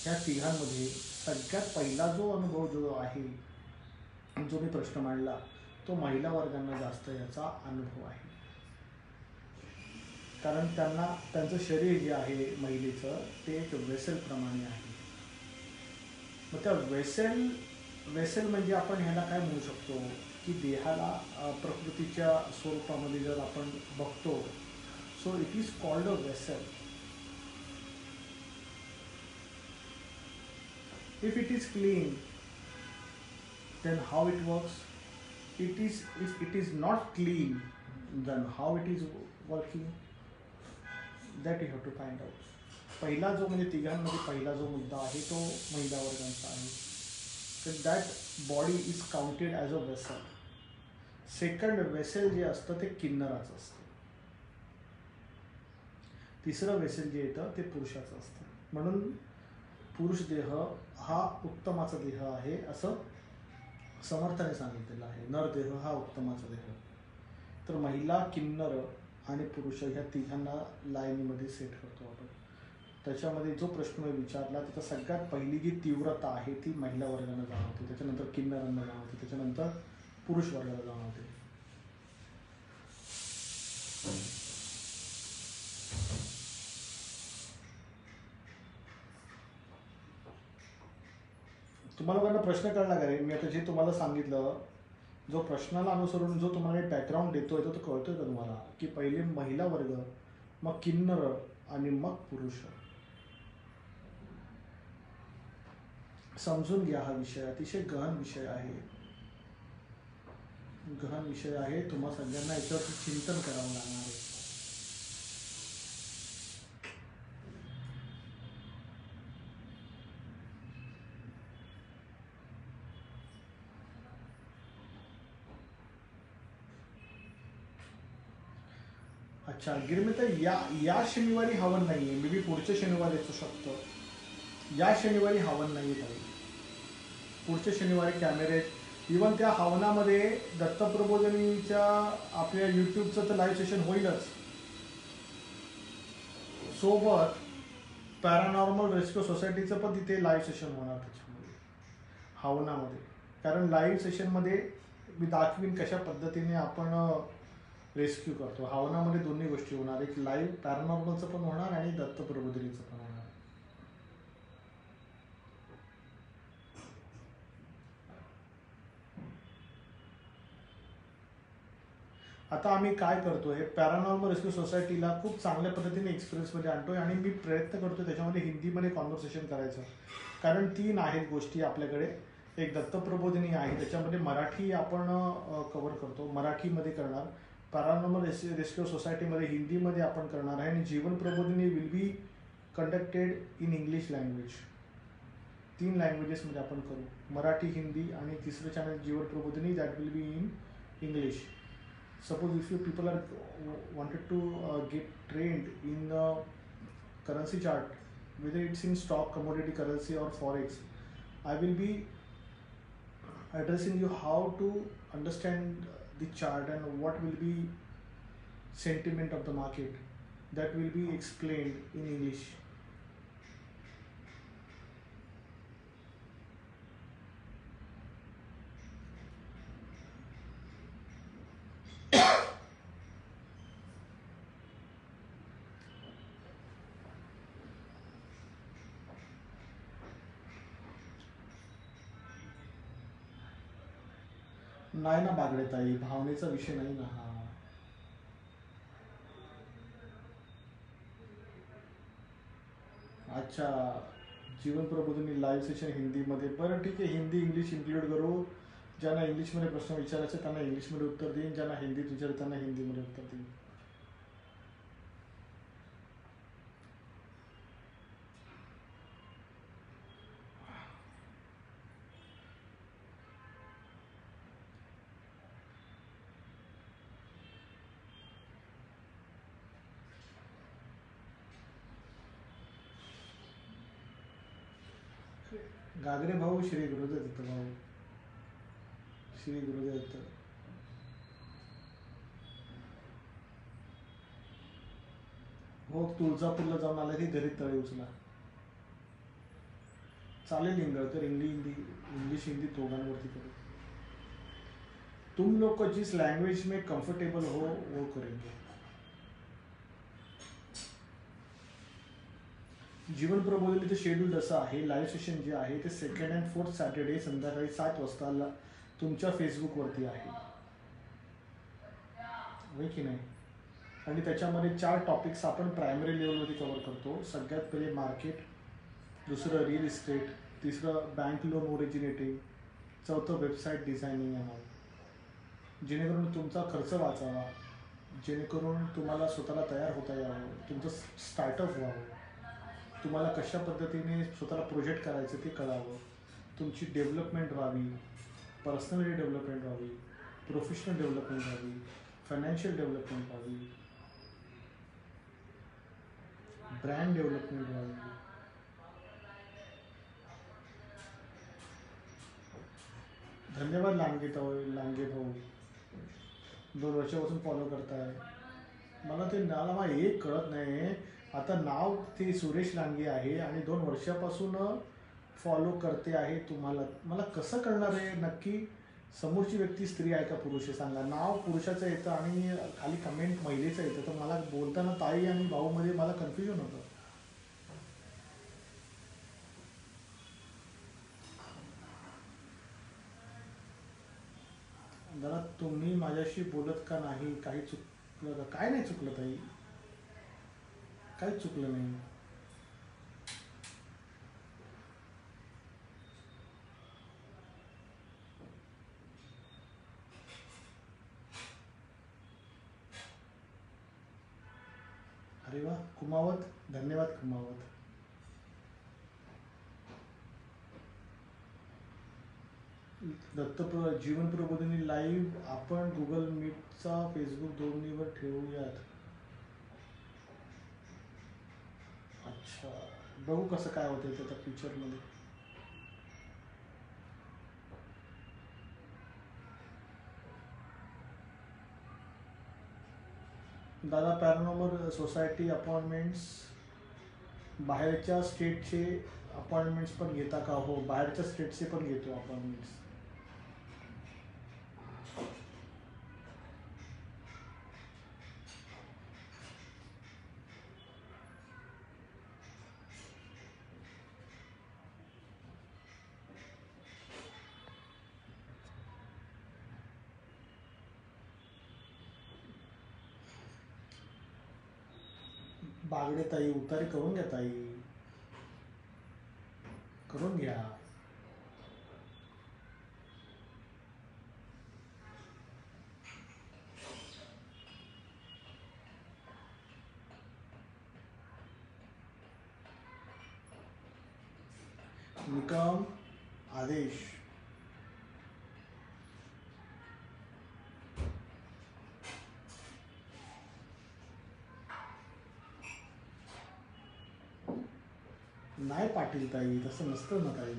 या तिघांमध्ये सगळ्यात पहिला जो अनुभव जो आहे, जो मी प्रश्न मांडला, तो महिला वर्गांना जास्त याचा अनुभव आहे. कारण त्यांना त्यांचं शरीर जे आहे महिलेचं ते एक वेसेलप्रमाणे आहे. मग त्या वेसेल म्हणजे आपण ह्याला काय म्हणू शकतो की देहाला प्रकृतीच्या स्वरूपामध्ये जर आपण बघतो, so it is called a vessel. If it is clean, then how it works? If it is not clean, then how it is working? That you have to find out. पहिला जो म्हणजे तिघांमध्ये पहिला जो मुद्दा आहे तो महिला वर्गांचा आहे. तर that body is counted as a vessel. Second vessel जे असतं ते किन्नराचं असतं. तिसरं वेसल जे येतं ते पुरुषाचं असतं. म्हणून पुरुष देह हा उत्तमाचा देह आहे असं समर्थाने सांगितलेलं आहे. नरदेह हा उत्तमाचा देह. तर महिला, किन्नर आणि पुरुष ह्या तिघांना लाईनीमध्ये सेट करतो आपण. त्याच्यामध्ये जो प्रश्न विचारला त्याचा सगळ्यात पहिली जी तीव्रता आहे ती महिला वर्गाला जाणवते, त्याच्यानंतर किन्नरांना जाणवते, त्याच्यानंतर पुरुष वर्गाला जाणवते. तुम्हाला लोकांना प्रश्न कळला का रे? मी आता जे तुम्हाला सांगितलं, जो प्रश्नाला अनुसरून जो तुम्हाला बॅकग्राऊंड देतोय तो कळतोय का तुम्हाला? की पहिले महिला वर्ग, मग किन्नर आणि मग पुरुष. समजून घ्या. हा विषय अतिशय गहन विषय आहे. गहन विषय आहे. तुम्हा सगळ्यांना याच्यावरती चिंतन करावं लागणार आहे. अच्छा गिरमिता, या शनिवारी हवन नाहीये. मे बी पुढच्या शनिवारी असू शकतं. या शनिवारी हवन नाही काही. पुढच्या शनिवारी कॅमेरे. इवन त्या हवनामध्ये दत्तप्रबोधिनीच्या आपल्या यूट्यूबचं तर लाईव्ह सेशन होईलच, सोबत पॅरानॉर्मल रेस्क्यू सोसायटीचं पण तिथे लाईव्ह सेशन होणार त्याच्यामध्ये हवनामध्ये. कारण लाईव्ह सेशनमध्ये मी दाखवीन कशा पद्धतीने आपण रेस्क्यू करतो. हवनामध्ये दोन्ही गोष्टी होणार. एक लाईव्ह पॅरानॉर्मलचं पण होणार आणि दत्तप्रबोधिनीचं पण होणार. आता आम्ही काय करतोय, पॅरानॉर्मल रेस्क्यू सोसायटीला खूप चांगल्या पद्धतीने एक्सपिरियन्समध्ये आणतोय आणि मी प्रयत्न करतोय त्याच्यामध्ये हिंदीमध्ये कॉन्व्हर्सेशन करायचं. कारण 3 आहेत गोष्टी आपल्याकडे. एक दत्तप्रबोधिनी आहे, त्याच्यामध्ये मराठी आपण कव्हर करतो, मराठीमध्ये करणार. पॅरानॉर्मल रेस्क्यू सोसायटीमध्ये हिंदीमध्ये आपण करणार आहे. आणि Jeevan Prabodhini will be conducted in English language. 3 लँग्वेजेसमध्ये आपण करू, मराठी, हिंदी आणि तिसरं channel Jeevan Prabodhini, that will be in English. Suppose if you people are wanted to get trained in the currency chart, whether it's in stock, commodity, currency or forex, I will be addressing you how to understand the chart and what will be sentiment of the market. That will be explained in English. नाही ना बागडे ताई, भावनेचा विषय नाही ना हा. अच्छा, जीवन प्रबोधिनी live session हिंदीमध्ये. बरं ठीक आहे, हिंदी इंग्लिश इन्क्लूड करू. ज्यांना इंग्लिशमध्ये प्रश्न विचारायचे त्यांना इंग्लिशमध्ये उत्तर देईन, ज्यांना हिंदीत विचारायचं त्यांना हिंदीमध्ये उत्तर देईन. गागरे भाऊ, श्री गुरुदत्त भाऊ, श्री गुरुदत्त. हो, तुळजापूरला जाऊन आला की घरी तळे उचला. चालेल इंगळकर, इंग्लिश हिंदी दोघांवरती करू. तुम लोग को जिस लैंग्वेज में कंफर्टेबल हो वो करेंगे. जीवन प्रबोधिनीचं शेड्यूल असं आहे. लाईव्ह सेशन जे आहे ते 2nd and 4th सॅटर्डे संध्याकाळी 7 वाजता तुमच्या फेसबुकवरती आहे, होय की नाही? आणि त्याच्यामध्ये 4 टॉपिक्स आपण प्रायमरी लेवलवरती कव्हर करतो. सगळ्यात पहिले मार्केट, दुसरं रिअल इस्टेट, तिसरं बँक लोन ओरिजिनेटिंग, चौथं वेबसाईट डिझायनिंग आहे, जेणेकरून तुमचा खर्च वाचावा, जेणेकरून तुम्हाला स्वतःला तयार होता यावं, तुमचं स्टार्टअप व्हावं, तुम्हाला कशा पद्धतीने स्वतःला प्रोजेक्ट करायचं ते कळावं, तुमची डेव्हलपमेंट व्हावी, पर्सनॅलिटी डेव्हलपमेंट व्हावी, प्रोफेशनल डेव्हलपमेंट व्हावी, फायनान्शियल डेव्हलपमेंट व्हावी, ब्रँड डेव्हलपमेंट व्हावी. धन्यवाद लांगे भाऊ, 2 वर्षापासून फॉलो करताय मला. ते मला एक कळत नाही, आता नाव ते सुरेश लांगे आहे आणि 2 वर्षापासून फॉलो करते आहे तुम्हाला. मला कसं कळणार आहे नक्की समोरची व्यक्ती स्त्री आहे का पुरुष आहे? सांगा. नाव पुरुषाचं येतं आणि खाली कमेंट महिलेचं येतं, तर मला बोलताना ताई आणि भाऊमध्ये मला कन्फ्युजन होतं. दादा तुम्ही माझ्याशी बोलत का नाही? काही चुकलं का? काय नाही चुकलं ताई, काहीच चुकलं नाही. अरे वा, कुमावत, धन्यवाद कुमावत. जीवन प्रबोधिनी लाईव्ह आपण गुगल मीटचा फेसबुक दोन्हीवर ठेवूयात. अच्छा, बघू कसं काय होतं त्याच्या फ्युचरमध्ये. दादा पॅरानॉर्मल सोसायटी अपॉइंटमेंट्स बाहेरच्या स्टेटचे अपॉइंटमेंट्स पण घेता का? हो, बाहेरच्या स्टेटचे पण घेतो अपॉइंटमेंट्स. बागडे ताई, उतारी करून घ्या ताई, करून घ्या. निकम आदेश, नाही पाटील ताई, तसं नसतं ना ताई.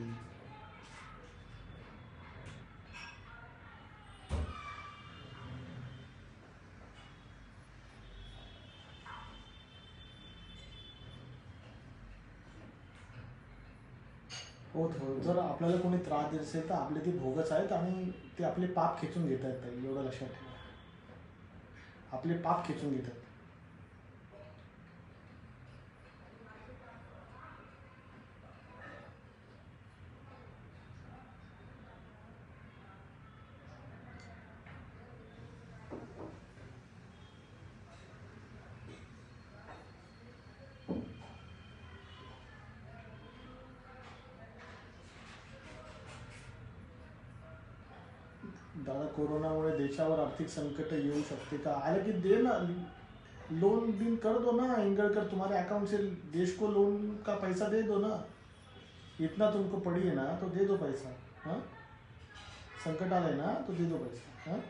हो, जर आपल्याला कोणी त्रास देत असेल तर आपले ते भोगच आहेत आणि ते आपले पाप खेचून घेत आहेत ताई, एवढं लक्षात ठेवा. आपले पाप खेचून घेत आहेत. दादा कोरोनामुळे देशावर आर्थिक संकट येऊ शकते का? आलं की दे ना, लोन बिन कर दो ना इंगड़कर, तुम्हारे अकाउंट से देश को लोन का पैसा दे दो ना. इतना तुमको पड़ी है ना तो दे दो पैसा. हाँ, संकट आलंय ना तो दे दो पैसा. हाँ,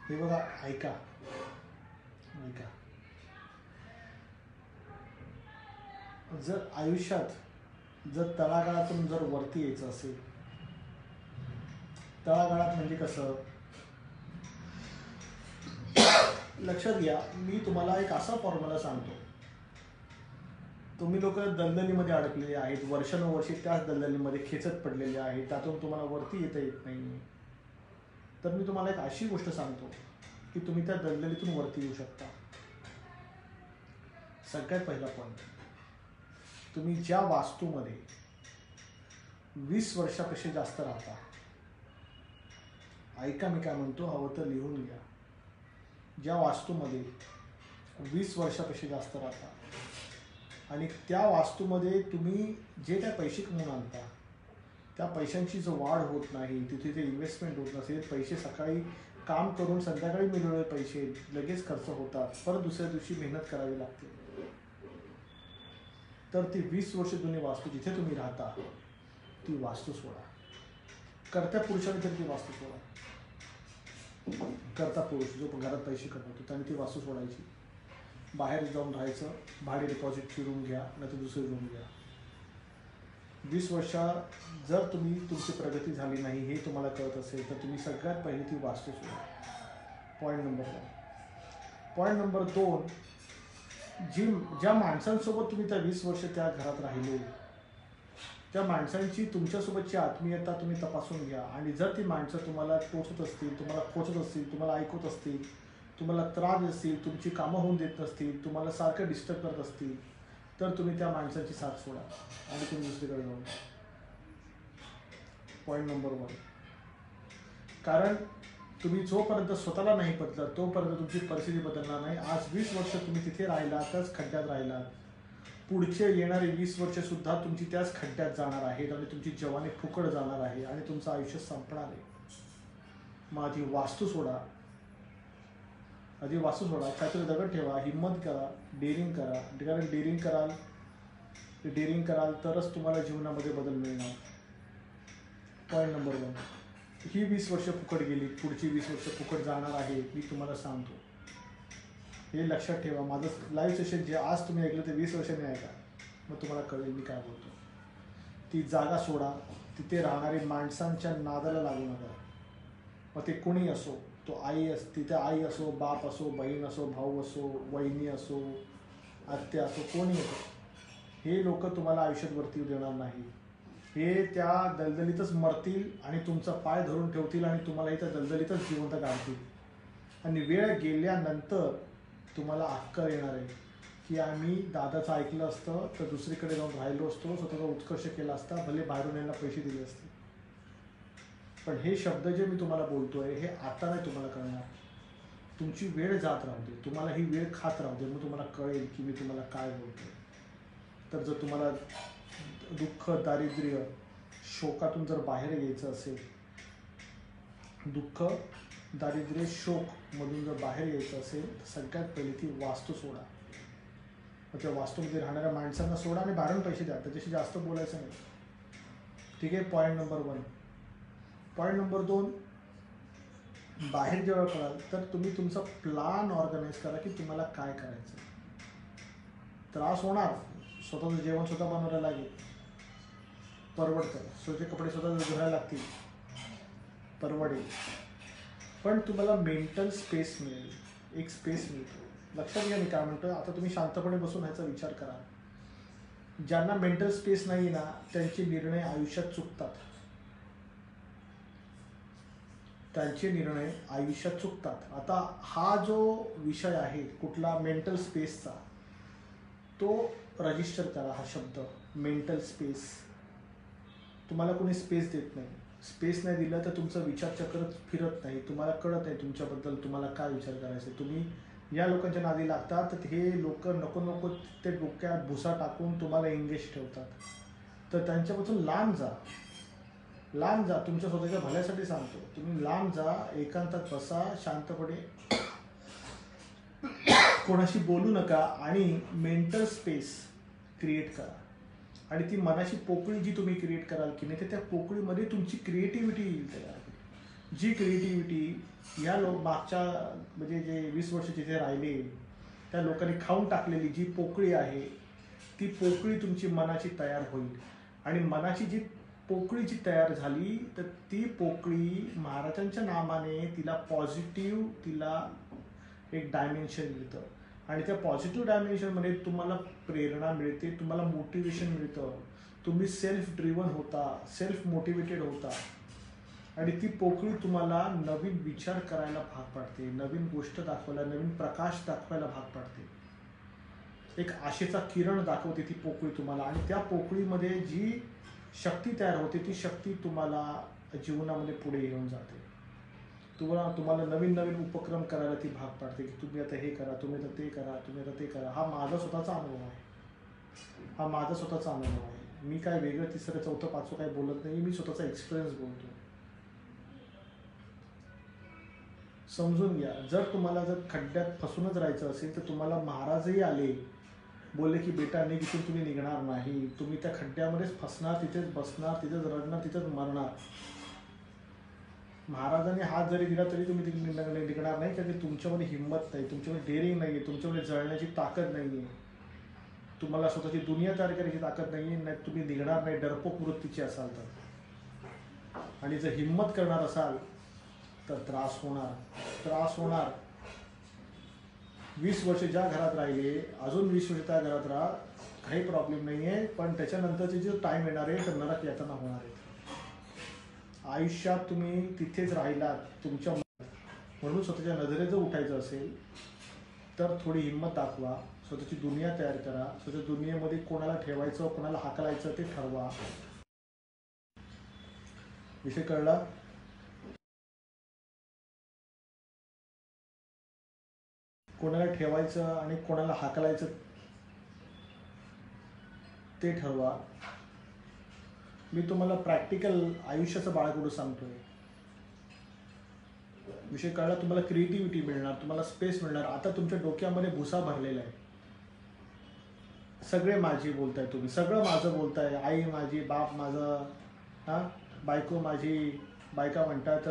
हे बघा, ऐका ऐका, जर आयुष्यात जर तळागाळातून जर वरती यायचं असेल, तळागाळात म्हणजे कसं लक्षात घ्या. मी तुम्हाला एक असा फॉर्म्युला सांगतो. तुम्ही लोक दलदलीमध्ये अडकलेले आहेत, वर्षानुवर्षे त्याच दलदलीमध्ये खेचत पडलेले आहेत, त्यातून तुम्हाला वरती येता येत नाही. तर मी तुम्हाला एक अशी गोष्ट सांगतो की तुम्ही त्या दलदलीतून वरती येऊ शकता. सगळ्यात पहिला पॉईंट, तुम्ही ज्या वास्तूमध्ये 20 वर्षापेक्षा जास्त राहता, ऐका मी काय म्हणतो, हवं तर लिहून घ्या. ज्या वास्तूमध्ये 20 वर्षापेक्षा जास्त राहता आणि त्या वास्तूमध्ये तुम्ही जे काय पैसे कमवून आणता त्या पैशांची जो वाढ होत नाही, तिथे जे इन्व्हेस्टमेंट होत नसेल, पैसे सकाळी काम करून संध्याकाळी मिळवलेले पैसे लगेच खर्च होतात, परत दुसऱ्या दिवशी मेहनत करावी लागते, तर ती 20 वर्ष जुनी वास्तू जिथे तुम्ही राहता ती वास्तू सोडा. कर्त्या पुरुषाने तरी ती वास्तू सोडा. कर्ता पुरुष जो घरात पैसे कमवतो त्याने ती वास्तू सोडायची. बाहेर जाऊन राहायचं, भाडे डिपॉझिटची रूम घ्या, नाही तर दुसरी रूम घ्या. 20 वर्षात जर तुमची प्रगती झाली नाही हे तुम्हाला कळत असेल तर तुम्ही सगळ्यात पहिली ती वास्तू सोडा. Point number 1. पॉईंट नंबर 2, ज्या माणसांसोबत तुम्ही त्या 20 वर्ष त्या घरात राहिले त्या माणसांची तुमच्यासोबतची आत्मीयता तुम्ही तपासून घ्या. आणि जर ती माणसं तुम्हाला टोचत असतील, तुम्हाला खोचत असतील, तुम्हाला ऐकत असतील, तुम्हाला त्रास देत असतील, तुमची कामं होऊन देत नसतील, तुम्हाला सारखं डिस्टर्ब करत असतील, तर तुम्ही त्या माणसाची साथ सोडा आणि तुम्ही दुसरीकडे जाऊन. Point number 1. कारण तुम्ही जोपर्यंत स्वतःला नाही बदलत तोपर्यंत तुमची परिस्थिती बदलणार नाही. आज 20 वर्ष तुम्ही तिथे राहिला, त्याच खड्ड्यात राहिलात, पुढचे येणारे 20 वर्षसुद्धा तुमची त्याच खड्ड्यात जाणार आहेत आणि तुमची जवानी फुकट जाणार आहे आणि तुमचं आयुष्य संपणार आहे. मग आधी वास्तू सोडा, काहीतरी दगड ठेवा, हिंमत करा, डेअरिंग करा. कारण डेअरिंग कराल तरच तुम्हाला जीवनामध्ये बदल मिळणार. Point number 1. ही 20 वर्ष फुकट गेली, पुढची 20 वर्ष फुकट जाणार आहे, मी तुम्हाला सांगतो. हे लक्षात ठेवा. माझं लाईव्ह सेशन जे आज तुम्ही ऐकलं ते 20 वर्षांनी ऐका, मग तुम्हाला कळेल मी काय बोलतो. ती जागा सोडा, तिथे राहणारी माणसांच्या नादाला लागू नका. मग ते कोणी असो, तो तिथे आई असो, बाप असो, बहीण असो, भाऊ असो, वहिनी असो, आत्या असो, कोणी असो, हे लोक तुम्हाला आयुष्यात वरती देणार नाही. हे त्या दलदलीतच मरतील आणि तुमचा पाय धरून ठेवतील आणि तुम्हालाही त्या दलदलीतच जिवंत काढतील. आणि वेळ गेल्यानंतर तुम्हाला अक्कल येणार आहे की आम्ही दादाचं ऐकलं असतं तर दुसरीकडे जाऊन राहिलो असतो, स्वतःचा उत्कर्ष केला असता, भले बाहेरून यांना पैसे दिले असते. पण हे शब्द जे मी तुम्हाला बोलतोय हे आता नाही तुम्हाला कळणार. तुमची वेळ जात राहू दे, तुम्हाला ही वेळ खात राहू दे, मग तुम्हाला कळेल की मी तुम्हाला काय बोलतोय. तर जर तुम्हाला दुःख, दारिद्र्य, शोकातून जर बाहेर यायचं असेल, दुःख, दारिद्र्य, शोक मधून जर बाहेर यायचं असेल तर सगळ्यात पहिली ती वास्तू सोडा. मग त्या वास्तूमध्ये राहणाऱ्या माणसांना सोडा आणि बाहेरून पैसे द्या, त्याच्याशी जास्त बोलायचं नाही. ठीक आहे. Point number 1. पॉईंट नंबर 2, बाहेर जेव्हा पडाल तर तुम्ही तुमचा प्लान ऑर्गनाईज करा की तुम्हाला काय करायचं. त्रास होणार, स्वतःचं जेवण स्वतः बनवायला लागेल, परवडतं, स्वतःचे कपडे स्वतः धुवायला लागतील, परवडेल, पण तुम्हाला मेंटल स्पेस मिळेल, एक स्पेस मिळतो. लक्षात घ्या मी काय म्हणतोय. आता तुम्ही शांतपणे बसून ह्याचा विचार करा. ज्यांना मेंटल स्पेस नाही ना त्यांचे निर्णय आयुष्यात चुकतात. आता हा जो विषय आहे कुठला मेंटल स्पेसचा, तो रजिस्टर करा. हा शब्द मेंटल स्पेस. तुम्हाला कोणी स्पेस देत नाही. स्पेस नाही दिलं तर तुमचं विचारचक्र फिरत नाही, तुम्हाला कळत नाही तुमच्याबद्दल तुम्हाला काय विचार करायचा. तुम्ही या लोकांच्या नादी लागतात तर हे लोक नको ते डोक्यात भुसा टाकून तुम्हाला एंगेज ठेवतात. तर त्यांच्यापासून लांब जा. तुमच्या स्वतःच्या भल्यासाठी सांगतो. तुम्ही लांब जा, एकांतात बसा, शांतपणे कोणाशी बोलू नका आणि मेंटल स्पेस क्रिएट करा. आणि ती मनाची पोकळी जी तुम्ही क्रिएट कराल की नाही, तर त्या पोकळीमध्ये तुमची क्रिएटिव्हिटी येईल तयार. जी क्रिएटिव्हिटी या मागच्या म्हणजे जे 20 वर्ष तिथे राहिले त्या लोकांनी खाऊन टाकलेली जी पोकळी आहे, ती पोकळी तुमची मनाची तयार होईल. आणि मनाची जी पोकळी जी तयार झाली तर ती पोकळी महाराजांच्या नामाने तिला पॉझिटिव्ह, तिला एक डायमेन्शन मिळतं. आणि त्या पॉझिटिव्ह डायमेन्शनमध्ये तुम्हाला प्रेरणा मिळते, तुम्हाला मोटिवेशन मिळतं, तुम्ही सेल्फ ड्रिव्हन होता, सेल्फ मोटिवेटेड होता. आणि ती पोकळी तुम्हाला नवीन विचार करायला भाग पाडते, नवीन गोष्ट दाखवायला, नवीन प्रकाश दाखवायला भाग पाडते. एक आशेचा किरण दाखवते ती पोकळी तुम्हाला. आणि त्या पोकळीमध्ये जी शक्ती तयार होते ती शक्ती तुम्हाला जीवनामध्ये पुढे घेऊन जाते. तुम्हाला नवीन नवीन उपक्रम करायला ती भाग पाडते की तुम्ही आता हे करा, तुम्ही आता ते करा, तुम्ही आता ते करा. हा माझा स्वतःचा अनुभव आहे, हा माझा स्वतःचा अनुभव आहे. मी काय वेगळं तिसरं चौथं पाचवं काय बोलत नाही, मी स्वतःचा एक्सपिरियन्स बोलतो. समजून घ्या, जर तुम्हाला जर खड्ड्यात फसूनच राहायचं असेल तर तुम्हाला महाराजही आले, बोलले की बेटा निघ, इथून तुम्ही निघणार नाही, तुम्ही त्या खड्ड्यामध्येच फसणार, तिथेच बसणार, तिथेच रडणार, तिथेच मरणार. महाराजांनी हात जरी दिला तरी तुम्ही निघणार नाही, कारण की तुमच्यामध्ये हिंमत नाही, तुमच्यामध्ये डेअरिंग नाही आहे, तुमच्यामध्ये जळण्याची ताकद नाही आहे, तुम्हाला स्वतःची दुनिया तयार करायची ताकद नाही आहे, नाही तुम्ही निघणार नाही डरपोक वृत्तीचे असाल तर. आणि जर हिंमत करणार असाल तर त्रास होणार. 20 वर्ष ज्या घरात राहिले, अजून 20 वर्ष त्या घरात राहा, काही प्रॉब्लेम नाही आहे, पण त्याच्यानंतरचे जो टाईम येणार आहे तर नरक यातना होणार आहे. आयुष्यात तुम्ही तिथेच राहिलात तुमच्या, म्हणून स्वतःच्या नजरेचं उठायचं असेल तर थोडी हिंमत दाखवा, स्वतःची दुनिया तयार करा, स्वतःच्या दुनियेमध्ये कोणाला ठेवायचं, कोणाला हाकलायचं ते ठरवा. विषय कळला? कोणाला ठेवायचं आणि कोणाला हाकलायचं ते ठरवा. मी तुम्हाला प्रॅक्टिकल आयुष्याचं बाळकडू सांगतोय. विषय कळला? तुम्हाला क्रिएटिव्हिटी मिळणार, तुम्हाला स्पेस मिळणार. आता तुमच्या डोक्यामध्ये भुसा भरलेला आहे, सगळे माझी बोलताय, तुम्ही सगळं माझं बोलताय, आई माझी, बाप माझं, हां बायको माझी, बायका म्हणतात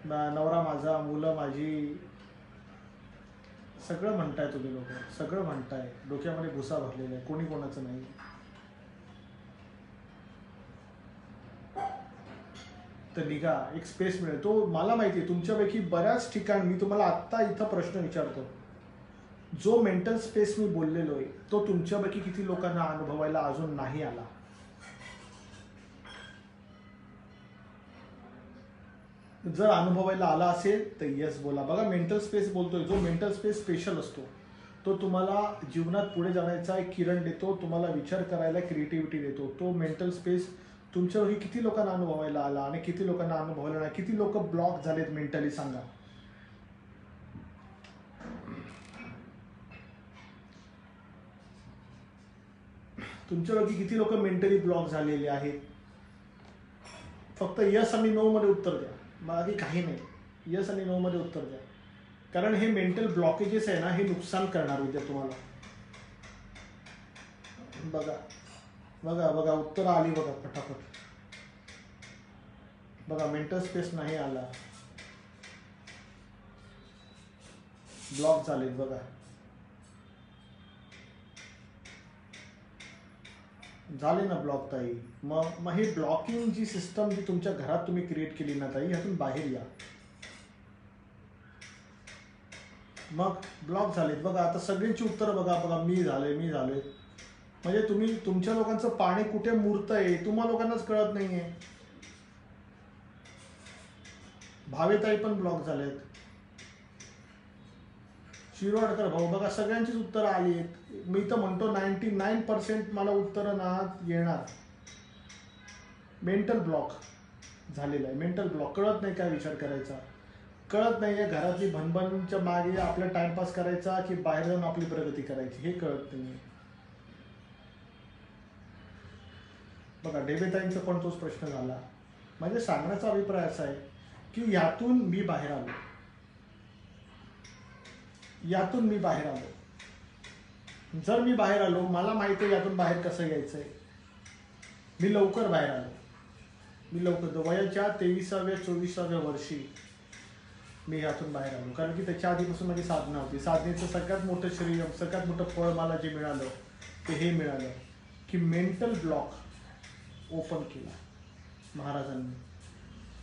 नवरा माझा, मुलं माझी, सगळं म्हणताय तुम्ही लोक, सगळं म्हणताय. डोक्यामध्ये भुसा भरलेला आहे, कोणी कोणाचं नाही. तर निघा, एक स्पेस मिळेल. तो मला माहिती आहे तुमच्यापैकी बऱ्याच ठिकाणी, मी तुम्हाला आत्ता इथं प्रश्न विचारतो, जो मेंटल स्पेस मी बोललेलो आहे तो तुमच्यापैकी किती लोकांना अनुभवायला अजून नाही आला? जर अनुभवायला आला असेल तर येस बोला. बघा, मेंटल स्पेस बोलतोय, जो मेंटल स्पेस स्पेशल असतो तो तुम्हाला जीवनात पुढे जाण्याचा एक किरण देतो, तुम्हाला विचार करायला क्रिएटिव्हिटी देतो. तो मेंटल स्पेस तुमच्यावर किती लोकांना अनुभवायला आला आणि किती लोकांना अनुभवायला नाही? किती लोक ब्लॉक झालेत मेंटली सांगा? तुमच्यापैकी किती लोक मेंटली ब्लॉक झालेले आहेत? फक्त यस आणि नो मध्ये उत्तर द्या, बाकी काही नाही. यस आणि नो मध्ये उत्तर द्या, कारण हे मेंटल ब्लॉकेजेस आहे ना, हे नुकसान करणार उद्या तुम्हाला. बघा बघा बघा, उत्तर आली बघा फटाफट. बघा, मेंटल स्पेस नाही आला, ब्लॉक झालेत बघा. झाले ना ब्लॉक ताई. मग ही ब्लॉकिंग जी सिस्टम जी तुमच्या घरात तुम्ही क्रिएट केली ना ताई, ह्यातून बाहेर या. मग ब्लॉक झालेत बघा. आता सगळ्यांची उत्तरं बघा बघा, मी झाले. म्हणजे तुम्ही, तुमच्या लोकांचं पाणी कुठे मुरतंय तुम्हा लोकांनाच कळत नाहीये. भावेताई पण ब्लॉक झालेत, शिरोडकर भाऊ बघा, सगळ्यांचीच उत्तरं आली आहेत. मी तर म्हणतो 99% मला उत्तरं ना येणार. मेंटल ब्लॉक झालेला आहे, मेंटल ब्लॉक. कळत नाही काय विचार करायचा, कळत नाही आहे घरातली भनभनच्या मागे आपला टाइमपास करायचा की बाहेर जाऊन आपली प्रगती करायची, हे कळत नाही. बघा, डेबेताईंचा पण तोच प्रश्न झाला. म्हणजे सांगण्याचा अभिप्राय असा आहे की यातून मी बाहेर आलो, यातून मी बाहेर आलो. जर मी बाहेर आलो, मला माहिती आहे यातून बाहेर कसं यायचंय. मी लवकर बाहेर आलो, मी लवकर वयाच्या 23व्या 24व्या वर्षी मी यातून बाहेर आलो. कारण की त्याच्या आधीपासून माझी साधना होती. साधनेचं सगळ्यात मोठं श्रेय, सगळ्यात मोठं फळ मला जे मिळालं ते हे मिळालं की मेंटल ब्लॉक ओपन केला महाराजांनी.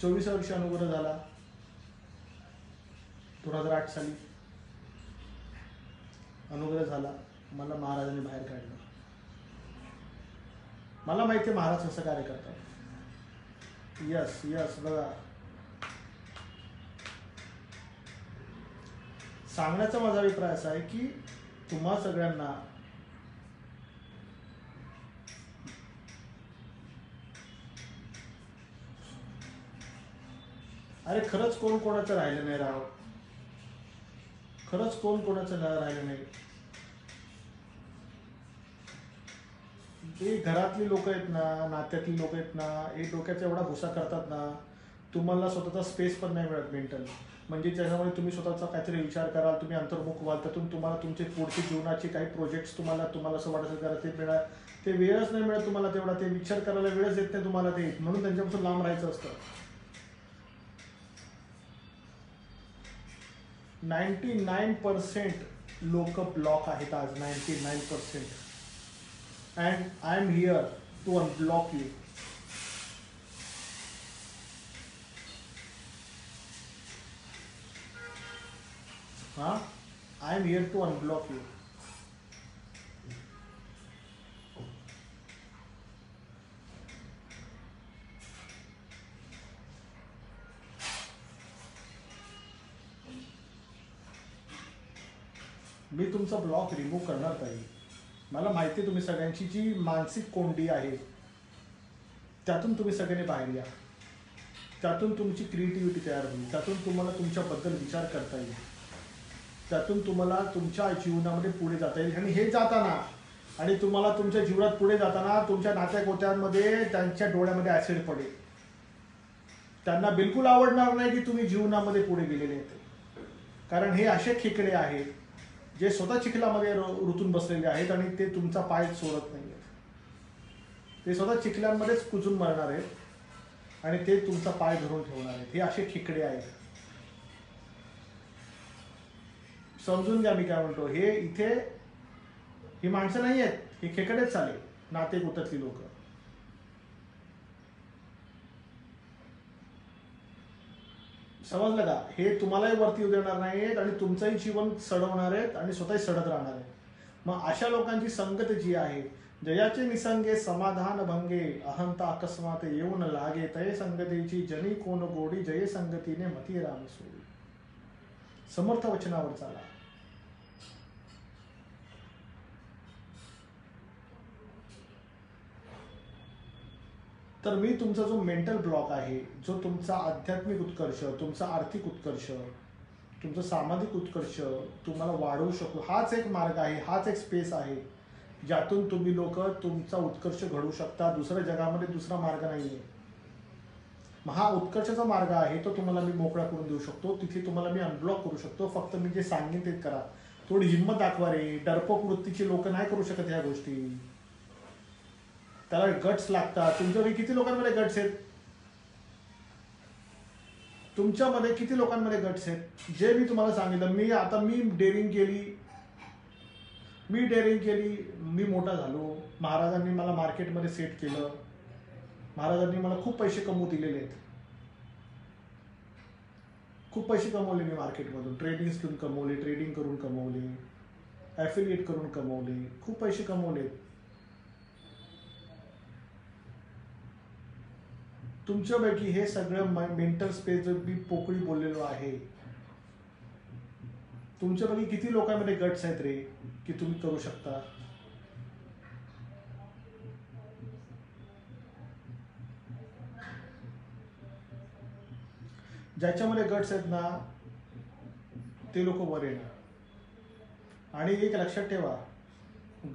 24 वर्ष अनुग्रह झाला. 2008 साली अनुग्रह झाला, मला महाराजांनी बाहेर काढलं. मला माहिती आहे महाराज कसं कार्य करतात. यस यस, बघा, सांगण्याचा माझा अभिप्राय असा आहे की तुम्हा सगळ्यांना अरे खरंच कोण कोणाचं राहिलं नाही राव, खरंच कोण कोणाचं राहिलं नाही. ते घरातली लोक आहेत ना, नात्यातली लोक आहेत ना, हे डोक्याचा एवढा भुसा करतात ना, तुम्हाला स्वतःचा स्पेस पण नाही मिळत मेंटल. म्हणजे ज्याच्यामुळे तुम्ही स्वतःचा काहीतरी विचार कराल, तुम्ही अंतर्मुख व्हाल, त्यातून तुम्हाला तुमचे पुढची जीवनाचे काही प्रोजेक्ट्स तुम्हाला असं वाटत करा ते मिळणार, ते वेळच नाही मिळत तुम्हाला तेवढा, ते विचार करायला वेळच येत नाही तुम्हाला, ते म्हणून त्यांच्यापासून लांब राहायचं असतं. 99% लोक ब्लॉक आहेत आज, 99%. And I am here to unblock you. हां, I am here to unblock you. मी तुमचा ब्लॉक रिमूव्ह करणार ताई. मला माहिती आहे तुम्ही सगळ्यांची जी मानसिक कोंडी आहे त्यातून तुम्ही सगळ्यांनी बाहेर या, त्यातून तुमची क्रिएटिव्हिटी तयार होईल, त्यातून तुम्हाला तुमच्याबद्दल विचार करता येईल, त्यातून तुम्हाला तुमच्या जीवनामध्ये पुढे जाता येईल. आणि हे जाताना, आणि तुम्हाला तुमच्या जीवनात पुढे जाताना तुमच्या नात्यागोत्यांमध्ये त्यांच्या डोळ्यामध्ये ॲसिड पडेल. त्यांना बिलकुल आवडणार नाही की तुम्ही जीवनामध्ये पुढे गेलेले आहेत. कारण हे असे खेकडे आहेत जे स्वतः चिखलामध्ये रुतून बसलेले आहेत आणि ते तुमचा पाय सोडत नाही आहेत. ते स्वतः चिखल्यांमध्येच कुजून मरणार आहेत आणि ते तुमचा पाय धरून ठेवणार आहेत. हे असे खेकडे आहेत. समजून घ्या मी काय म्हणतो. हे इथे ही माणसं नाही आहेत, हे खेकडेच चाले, नातेगोत्यातली लोक. समजलं का? हे तुम्हालाही वरती येऊ देणार नाहीत आणि तुमचंही जीवन सडवणार आहेत आणि स्वतःही सडत राहणार आहेत. मग अशा लोकांची संगत जी आहे, जयाचे निसंगे समाधान भंगे, अहंता अकस्मात येऊन लागे, तये संगतीची जनी कोण गोडी, जये संगतीने मती राम सोडी. समर्थ वचनावर चाला. तर मी तुमचा जो मेंटल ब्लॉक आहे, जो तुमचा आध्यात्मिक उत्कर्ष, तुमचा आर्थिक उत्कर्ष, तुमचा सामाजिक उत्कर्ष तुम्हाला वाढवू शकतो, हाच एक मार्ग आहे, हाच एक स्पेस आहे ज्यातून तुम्ही लोक तुमचा उत्कर्ष घडवू शकता. दुसऱ्या जगामध्ये दुसरा मार्ग नाही आहे. हा उत्कर्षाचा मार्ग आहे, तो तुम्हाला मी मोकळा करून देऊ शकतो. तिथे तुम्हाला मी अनब्लॉक करू शकतो. फक्त मी जे सांगेन ते करा. थोडी हिंमत दाखवा रे. डरपोक वृत्तीचे लोक नाही करू शकत ह्या गोष्टी. त्याला गट्स लागतात. तुमच्याकडे किती लोकांमध्ये गट्स आहेत? तुमच्यामध्ये किती लोकांमध्ये गट्स आहेत? जे मी तुम्हाला सांगितलं, मी डेअरिंग केली, मी मोठा झालो. महाराजांनी मला मार्केटमध्ये सेट केलं. महाराजांनी मला खूप पैसे कमवू दिलेले आहेत. खूप पैसे कमवले मी मार्केटमधून. ट्रेडिंग करून कमवले, ट्रेडिंग करून कमवले, ॲफिलिएट करून कमवले, खूप पैसे कमवले. तुमच्यापैकी हे सगळं मेंटल स्पेस जो मी पोकळी बोललेलो आहे, तुमच्यापैकी किती लोकांमध्ये गट्स आहेत रे की तुम्ही करू शकता? ज्याच्यामध्ये गट्स आहेत ना ते लोक वर येणार. आणि एक लक्षात ठेवा,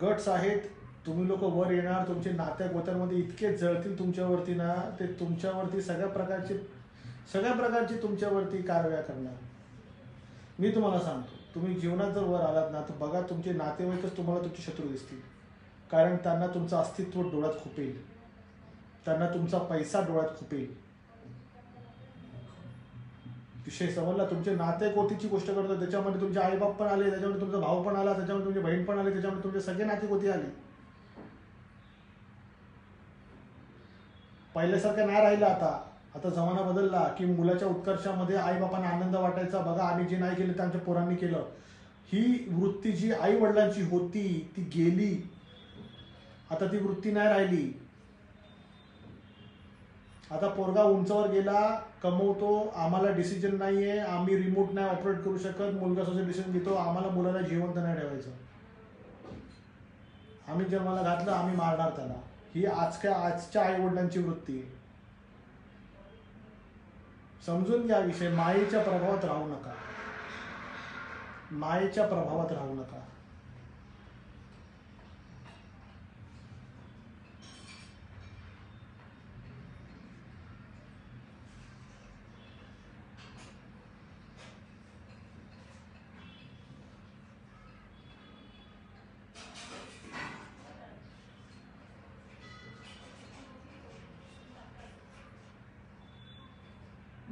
गट्स आहेत, तुम्ही लोक वर येणार. तुमचे नात्या गोत्यांमध्ये इतके जळतील तुमच्यावरती ना, ते तुमच्यावरती सगळ्या प्रकारची तुमच्यावरती कारवाया करणार. मी तुम्हाला सांगतो, तुम्ही जीवनात जर वर आलात ना, तर बघा तुमचे नातेवाईकच तुम्हाला तुमचे शत्रू दिसतील. कारण त्यांना तुमचं अस्तित्व डोळ्यात खुपेल, त्यांना तुमचा पैसा डोळ्यात खुपेल. विषय समजला? तुमचे नातेगोतीची गोष्ट करतो, त्याच्यामध्ये तुमचे आईबाप पण आले, त्याच्यामध्ये तुमचा भाऊ पण आला, त्याच्यामध्ये तुमची बहीण पण आली, त्याच्यामध्ये तुमचे सगळे नातेगोती आले. पहिल्यासारखं नाही राहिलं आता जमाना बदलला की मुलाच्या उत्कर्षामध्ये आईबापांना आनंद वाटायचा. बघा आम्ही जे नाही केलं ते आमच्या पोरांनी केलं. ही वृत्ती जी आई वडिलांची होती ती गेली. आता ती वृत्ती नाही राहिली. आता पोरगा उंचावर गेला, कमवतो, आम्हाला डिसिजन नाहीये, आम्ही रिमोट नाही ऑपरेट करू शकत, मुलगा स्वतः डिसिजन घेतो, आम्हाला मुलाला जिवंत नाही ठेवायचं, आम्ही जन्माला घातलं, आम्ही मारणार त्याला. ही आजच्या आई वडिलांची वृत्ती आहे. समजून घ्या विषय. मायेच्या प्रभावात राहू नका, मायेच्या प्रभावात राहू नका.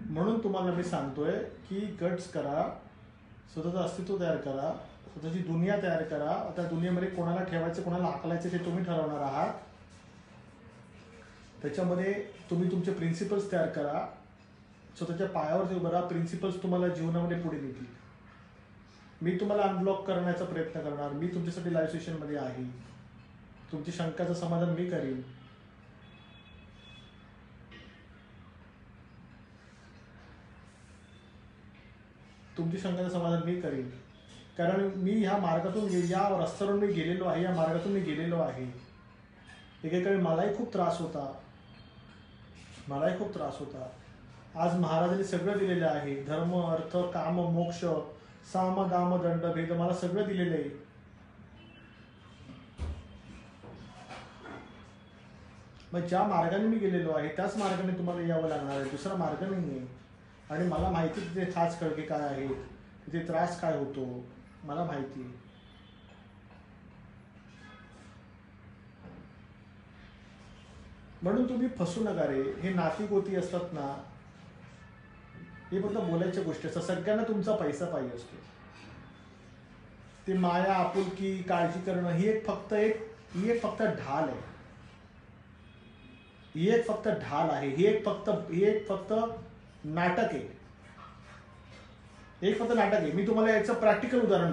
म्हणून तुम्हाला मी सांगतोय की गट्स करा, स्वतःचं अस्तित्व तयार करा, स्वतःची दुनिया तयार करा. त्या दुनियेमध्ये कोणाला ठेवायचं कोणाला हाकलायचं ते तुम्ही ठरवणार आहात. त्याच्यामध्ये तुम्ही तुमचे प्रिन्सिपल्स तयार करा, स्वतःच्या पायावरती उभं राहा. प्रिन्सिपल्स तुम्हाला जीवनामध्ये पुढे नेतील. मी तुम्हाला अनब्लॉक करण्याचा प्रयत्न करणार. मी तुमच्यासाठी लाईव्ह सेशनमध्ये आहे. तुमची शंकाचं समाधान मी करीन. तुमची शंकाचं समाधान मी करीन. कारण मी ह्या मार्गातून या रस्त्यावरून मी गेलेलो आहे, या मार्गातून मी गेलेलो आहे. एकेकाळी मलाही खूप त्रास होता, मलाही खूप त्रास होता. आज महाराजांनी सगळं दिलेलं आहे. धर्म, अर्थ, काम, मोक्ष, साम, दाम, दंड, भेद मला सगळं दिलेलं आहे. मग ज्या मार्गाने मी गेलेलो आहे त्याच मार्गाने तुम्हाला यावं लागणार आहे. दुसरा मार्ग नाही आहे. आणि मला माहिती तिथे खास खळगे काय आहेत, तिथे त्रास काय होतो, मला माहिती आहे. म्हणून तुम्ही फसू नका रे. हे नाती गोती असतात ना, हे फक्त बोलायच्या गोष्टी असतात. सगळ्यांना तुमचा पैसा पाहिजे असतो. ते माया, आपुलकी, काळजी करणं ही एक फक्त ढाल आहे. ही एक फक्त ढाल आहे. ही एक फक्त नाटक आहे. एक फक्त नाटक आहे. मी तुम्हाला याचं प्रॅक्टिकल उदाहरण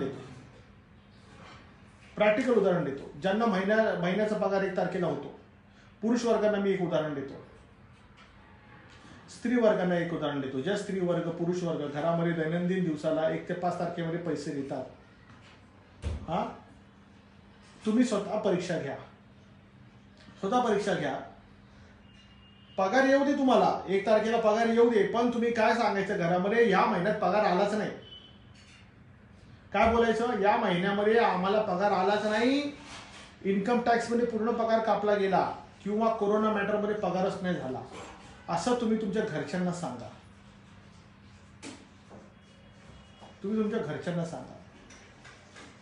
देतो. ज्यांना महिन्याचा पगार 1 तारखेला होतो. पुरुष वर्गांना मी एक उदाहरण देतो, स्त्री वर्गांना एक उदाहरण देतो. ज्या स्त्री वर्ग, पुरुष वर्ग घरामध्ये दैनंदिन दिवसाला 1 ते 5 तारखेमध्ये पैसे देतात, हा, तुम्ही स्वतः परीक्षा घ्या. पगार येऊ दे तुम्हाला, 1 तारखेला पगार येऊ दे, पण तुम्ही काय सांगायचं घरामध्ये, या महिन्यात पगार आलाच नाही. काय बोलायचं, या महिन्यामध्ये आम्हाला पगार आलाच नाही, इन्कम टॅक्स मध्ये पूर्ण पगार कापला गेला, किंवा कोरोना मॅटरमध्ये पगारच नाही झाला, असं तुम्ही तुमच्या घरच्यांना सांगा.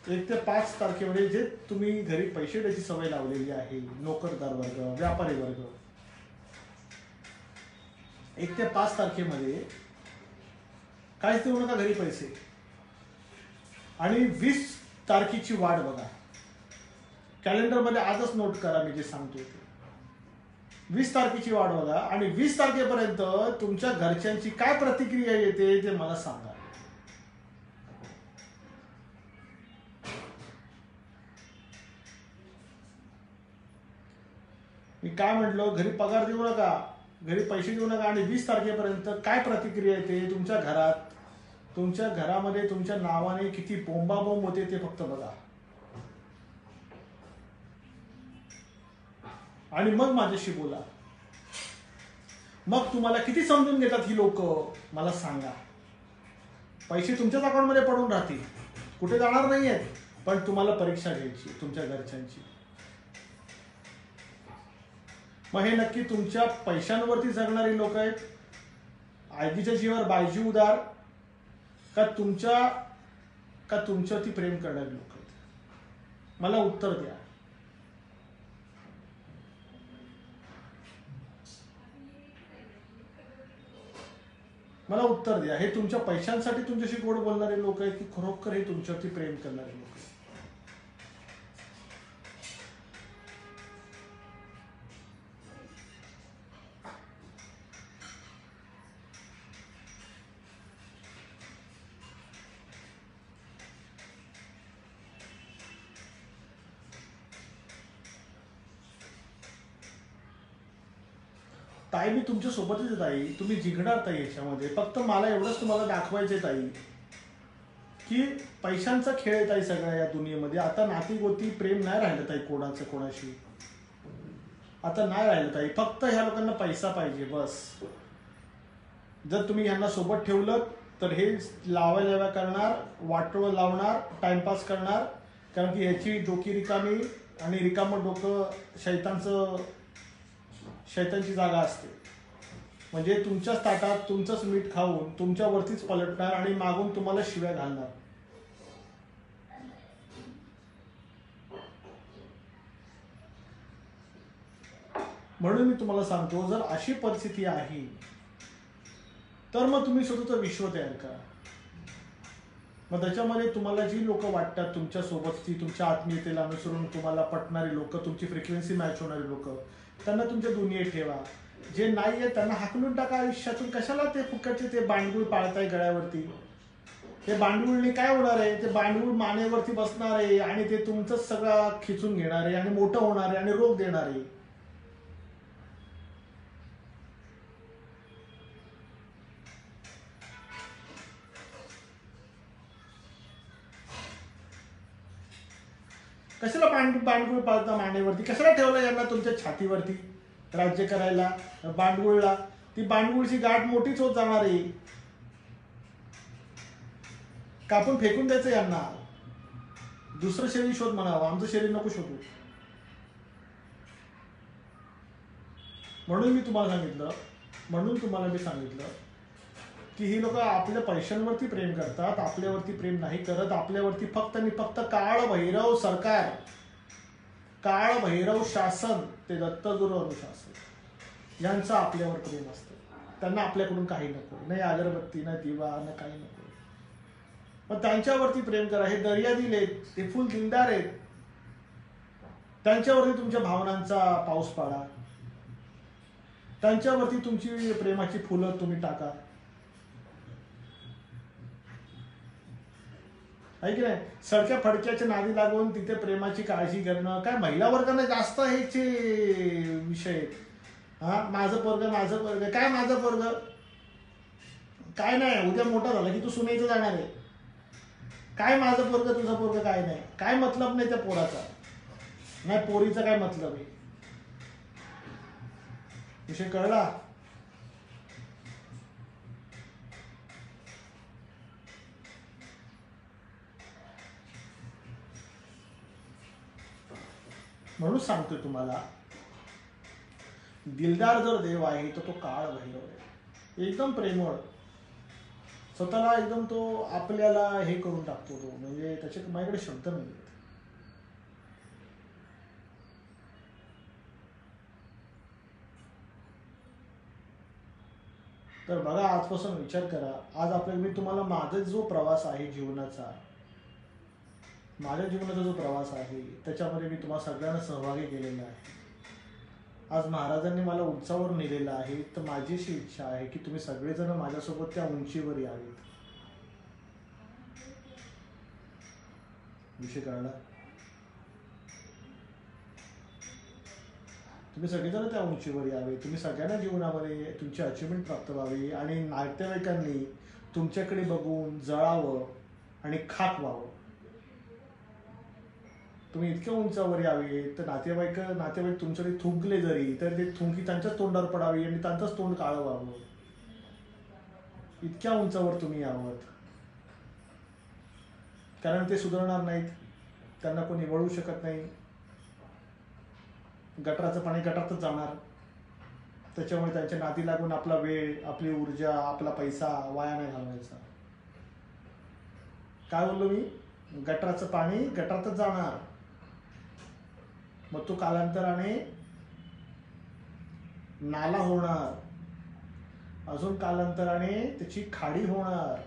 1 ते 5 तारखेमध्ये जे तुम्ही घरी पैसे द्यायची सवय लावलेली आहे, नोकरदार वर्ग, व्यापारी वर्ग, 1 ते 5 तारखेमध्ये काहीच देऊ नका घरी पैसे. आणि 20 तारखेची वाट बघा. कॅलेंडरमध्ये आजच नोट करा मी जे सांगतोय ते. 20 तारखेची वाट बघा आणि 20 तारखेपर्यंत तुमच्या घरच्यांची काय प्रतिक्रिया येते ते मला सांगा. मी काय म्हटलो, घरी पगार देऊ नका, घरी पैसे देऊ नका, आणि 20 तारखेपर्यंत काय प्रतिक्रिया येते तुमच्या घरात, तुमच्या घरामध्ये तुमच्या नावाने किती बोंबाबोंब होते ते फक्त बघा. आणि मग माझ्याशी बोला. मग तुम्हाला किती समजून घेतात ही लोक मला सांगा. पैसे तुमच्याच अकाउंटमध्ये पडून राहतील, कुठे जाणार नाही आहेत, पण तुम्हाला परीक्षा घ्यायची तुमच्या घरच्यांची. मग हे नक्की तुमच्या पैशांवरती जगणारी लोक आहेत, आजीच्या जीवावर बायजी उदार, का तुमच्यावरती प्रेम करणारी लोक आहेत? मला उत्तर द्या. मला उत्तर द्या. हे तुमच्या पैशांसाठी तुमच्याशी गोड बोलणारे लोक आहेत की खरोखर हे तुमच्यावरती प्रेम करणारे लोक आहेत? ताई मी तुमच्या सोबतच ताई, तुम्ही जिंकणार ताई याच्यामध्ये. फक्त मला एवढंच तुम्हाला दाखवायचंय ताई की पैशांचा खेळ आहे ताई सगळ्या या दुनियेमध्ये. आता नाती गोती प्रेम नाही राहिलं ताई कोणाचं कोणाशी, आता नाही राहिलं ताई. फक्त ह्या लोकांना पैसा पाहिजे बस. जर तुम्ही यांना सोबत ठेवलं तर हे लावायला करणार, वाटोळं लावणार, टाइमपास करणार. कारण की ह्याची डोकी रिकामी आणि रिकामं डोकं शैतानची जागा असते. म्हणजे तुमच्याच ताटात तुमचंच मीठ खाऊन तुमच्यावरतीच पलटणार आणि मागून तुम्हाला शिव्या घालणार. म्हणून मी तुम्हाला सांगतो, जर अशी परिस्थिती आहे तर मग तुम्ही स्वतःचं विश्व तयार करा. मग त्याच्यामध्ये तुम्हाला जी लोक वाटतात तुमच्या सोबतची, तुमच्या आत्मीयतेला अनुसरून तुम्हाला पटणारी लोक, तुमची फ्रिक्वेन्सी मॅच होणारी लोक, त्यांना तुमच्या दुनियेत ठेवा. जे नाही आहे त्यांना हाकलून टाका आयुष्यातून. कशाला ते फुकटचे ते बांडगुळ पाळताय गळ्यावरती? ते बांडगुळने काय होणार आहे? ते बांडगुळ मानेवरती बसणार आहे आणि ते तुमचंच सगळं खिचून घेणार आहे आणि मोठं होणार आहे आणि रोग देणार आहे. कशाला बांडगुळ पाळता मानेवरती? कशाला ठेवलं यांना तुमच्या छातीवरती राज्य करायला? बांडगुळला ती बांडगुळची गाठ मोठीच होत जाणार आहे. कापून फेकून द्यायचं यांना. दुसरं शरीर शोध म्हणावं, आमचं शरीर नको शोधू. म्हणून मी तुम्हाला सांगितलं की ही लोक आपल्या पैशांवरती प्रेम करतात, आपल्यावरती प्रेम नाही करत. आपल्यावरती फक्त आणि फक्त काळ भैरव सरकार, काळ भैरव शासन, ते दत्तगुरु अनुशासन यांचं आपल्यावर प्रेम असतं. त्यांना आपल्याकडून काही नको, नाही अगरबत्ती, ना दिवा, ना काही नको. मग त्यांच्यावरती प्रेम करा. हे दर्या दिलेत, ते फुल दिलदार आहेत. त्यांच्यावरती तुमच्या भावनांचा पाऊस पाडा. त्यांच्यावरती तुमची प्रेमाची फुलं तुम्ही टाका. आहे की नाही? सडक्या फडक्याच्या नादी लागून तिथे प्रेमाची काळजी करणं, काय महिला वर्गाने जास्त ह्याचे विषय आहेत. हा, माझं पोरग, काय माझं पोरग? काय नाही, उद्या मोठा झाला की तू सुनेचं जाणार आहे. काय माझं पोरग, तुझं पोरग, काय नाही. काय मतलब नाही त्या पोराचा, नाही पोरीचा काय मतलब आहे. विषय कळला? म्हणून सांगतोय तुम्हाला, दिलदार जर देव आहे तर तो काळ भैरव आहे. एकदम प्रेमळ, स्वतःला एकदम तो आपल्याला हे करून टाकतो तो. म्हणजे त्याचे माझ्याकडे शब्द नाही. तर बघा, आजपासून विचार करा. आज आपल्याला, मी तुम्हाला माझा जो प्रवास आहे जीवनाचा, माझ्या जीवनाचा जो प्रवास आहे त्याच्यामध्ये मी तुम्हाला सगळ्यांना सहभागी केलेला आहे. आज महाराजांनी मला उंचावर नेलेलं आहे. तर माझी अशी इच्छा आहे की तुम्ही सगळेजण माझ्यासोबत त्या उंचीवर यावेत. विषय कळला? तुम्ही सगळेजण त्या उंचीवर यावे. तुम्ही सगळ्यांना जीवनामध्ये तुमची अचिव्हमेंट प्राप्त व्हावी आणि नातेवाईकांनी तुमच्याकडे बघून जळावं आणि खाक व्हावं. तुम्ही इतक्या उंचावर यावे तर नातेवाईक तुमच्याकडे थुंकले जरी तर ते थुंकी त्यांच्याच तोंडावर पडावी आणि त्यांचंच तोंड काळं व्हावं. इतक्या उंचावर तुम्ही यावं. कारण ते सुधारणार नाहीत, त्यांना कोणी वळू शकत नाही. गटाराचं पाणी गटारातच जाणार. त्याच्यामुळे त्यांच्या नादी लागून आपला वेळ, आपली ऊर्जा, आपला पैसा वाया नाही घालवायचा. काय बोललो मी? गटाराचं पाणी गटारातच जाणार. मग तो कालांतराने नाला होणार, अजून कालांतराने त्याची खाडी होणार.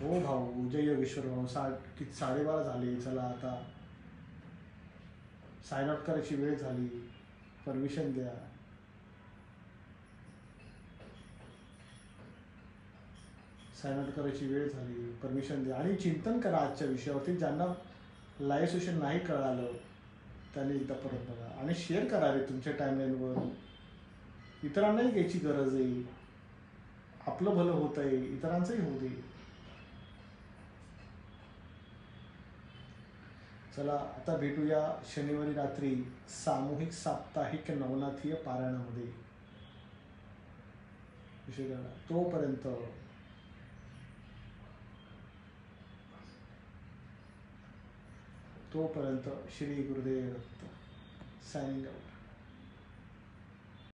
हो भाऊ, जय योगेश्वर भाऊ. 12:30 झाले. चला आता साइन आउट करायची वेळ झाली. परमिशन द्या. साइन आउट करायची वेळ झाली. परमिशन द्या आणि चिंतन करा आजच्या विषयावरती. ज्यांना लाईव्ह सेशन नाही कळालं त्यांनी एकदा परत बघा आणि शेअर करा रे तुमच्या टाइमलाईनवर. इतरांनाही घ्यायची गरज आहे. आपलं भलं होत आहे, इतरांचंही होऊ दे. चला आता भेटूया शनिवारी रात्री सामूहिक साप्ताहिक नवनाथीय पारायणामध्ये. तोपर्यंत श्री गुरुदेव दत्त सायनिंग आउट.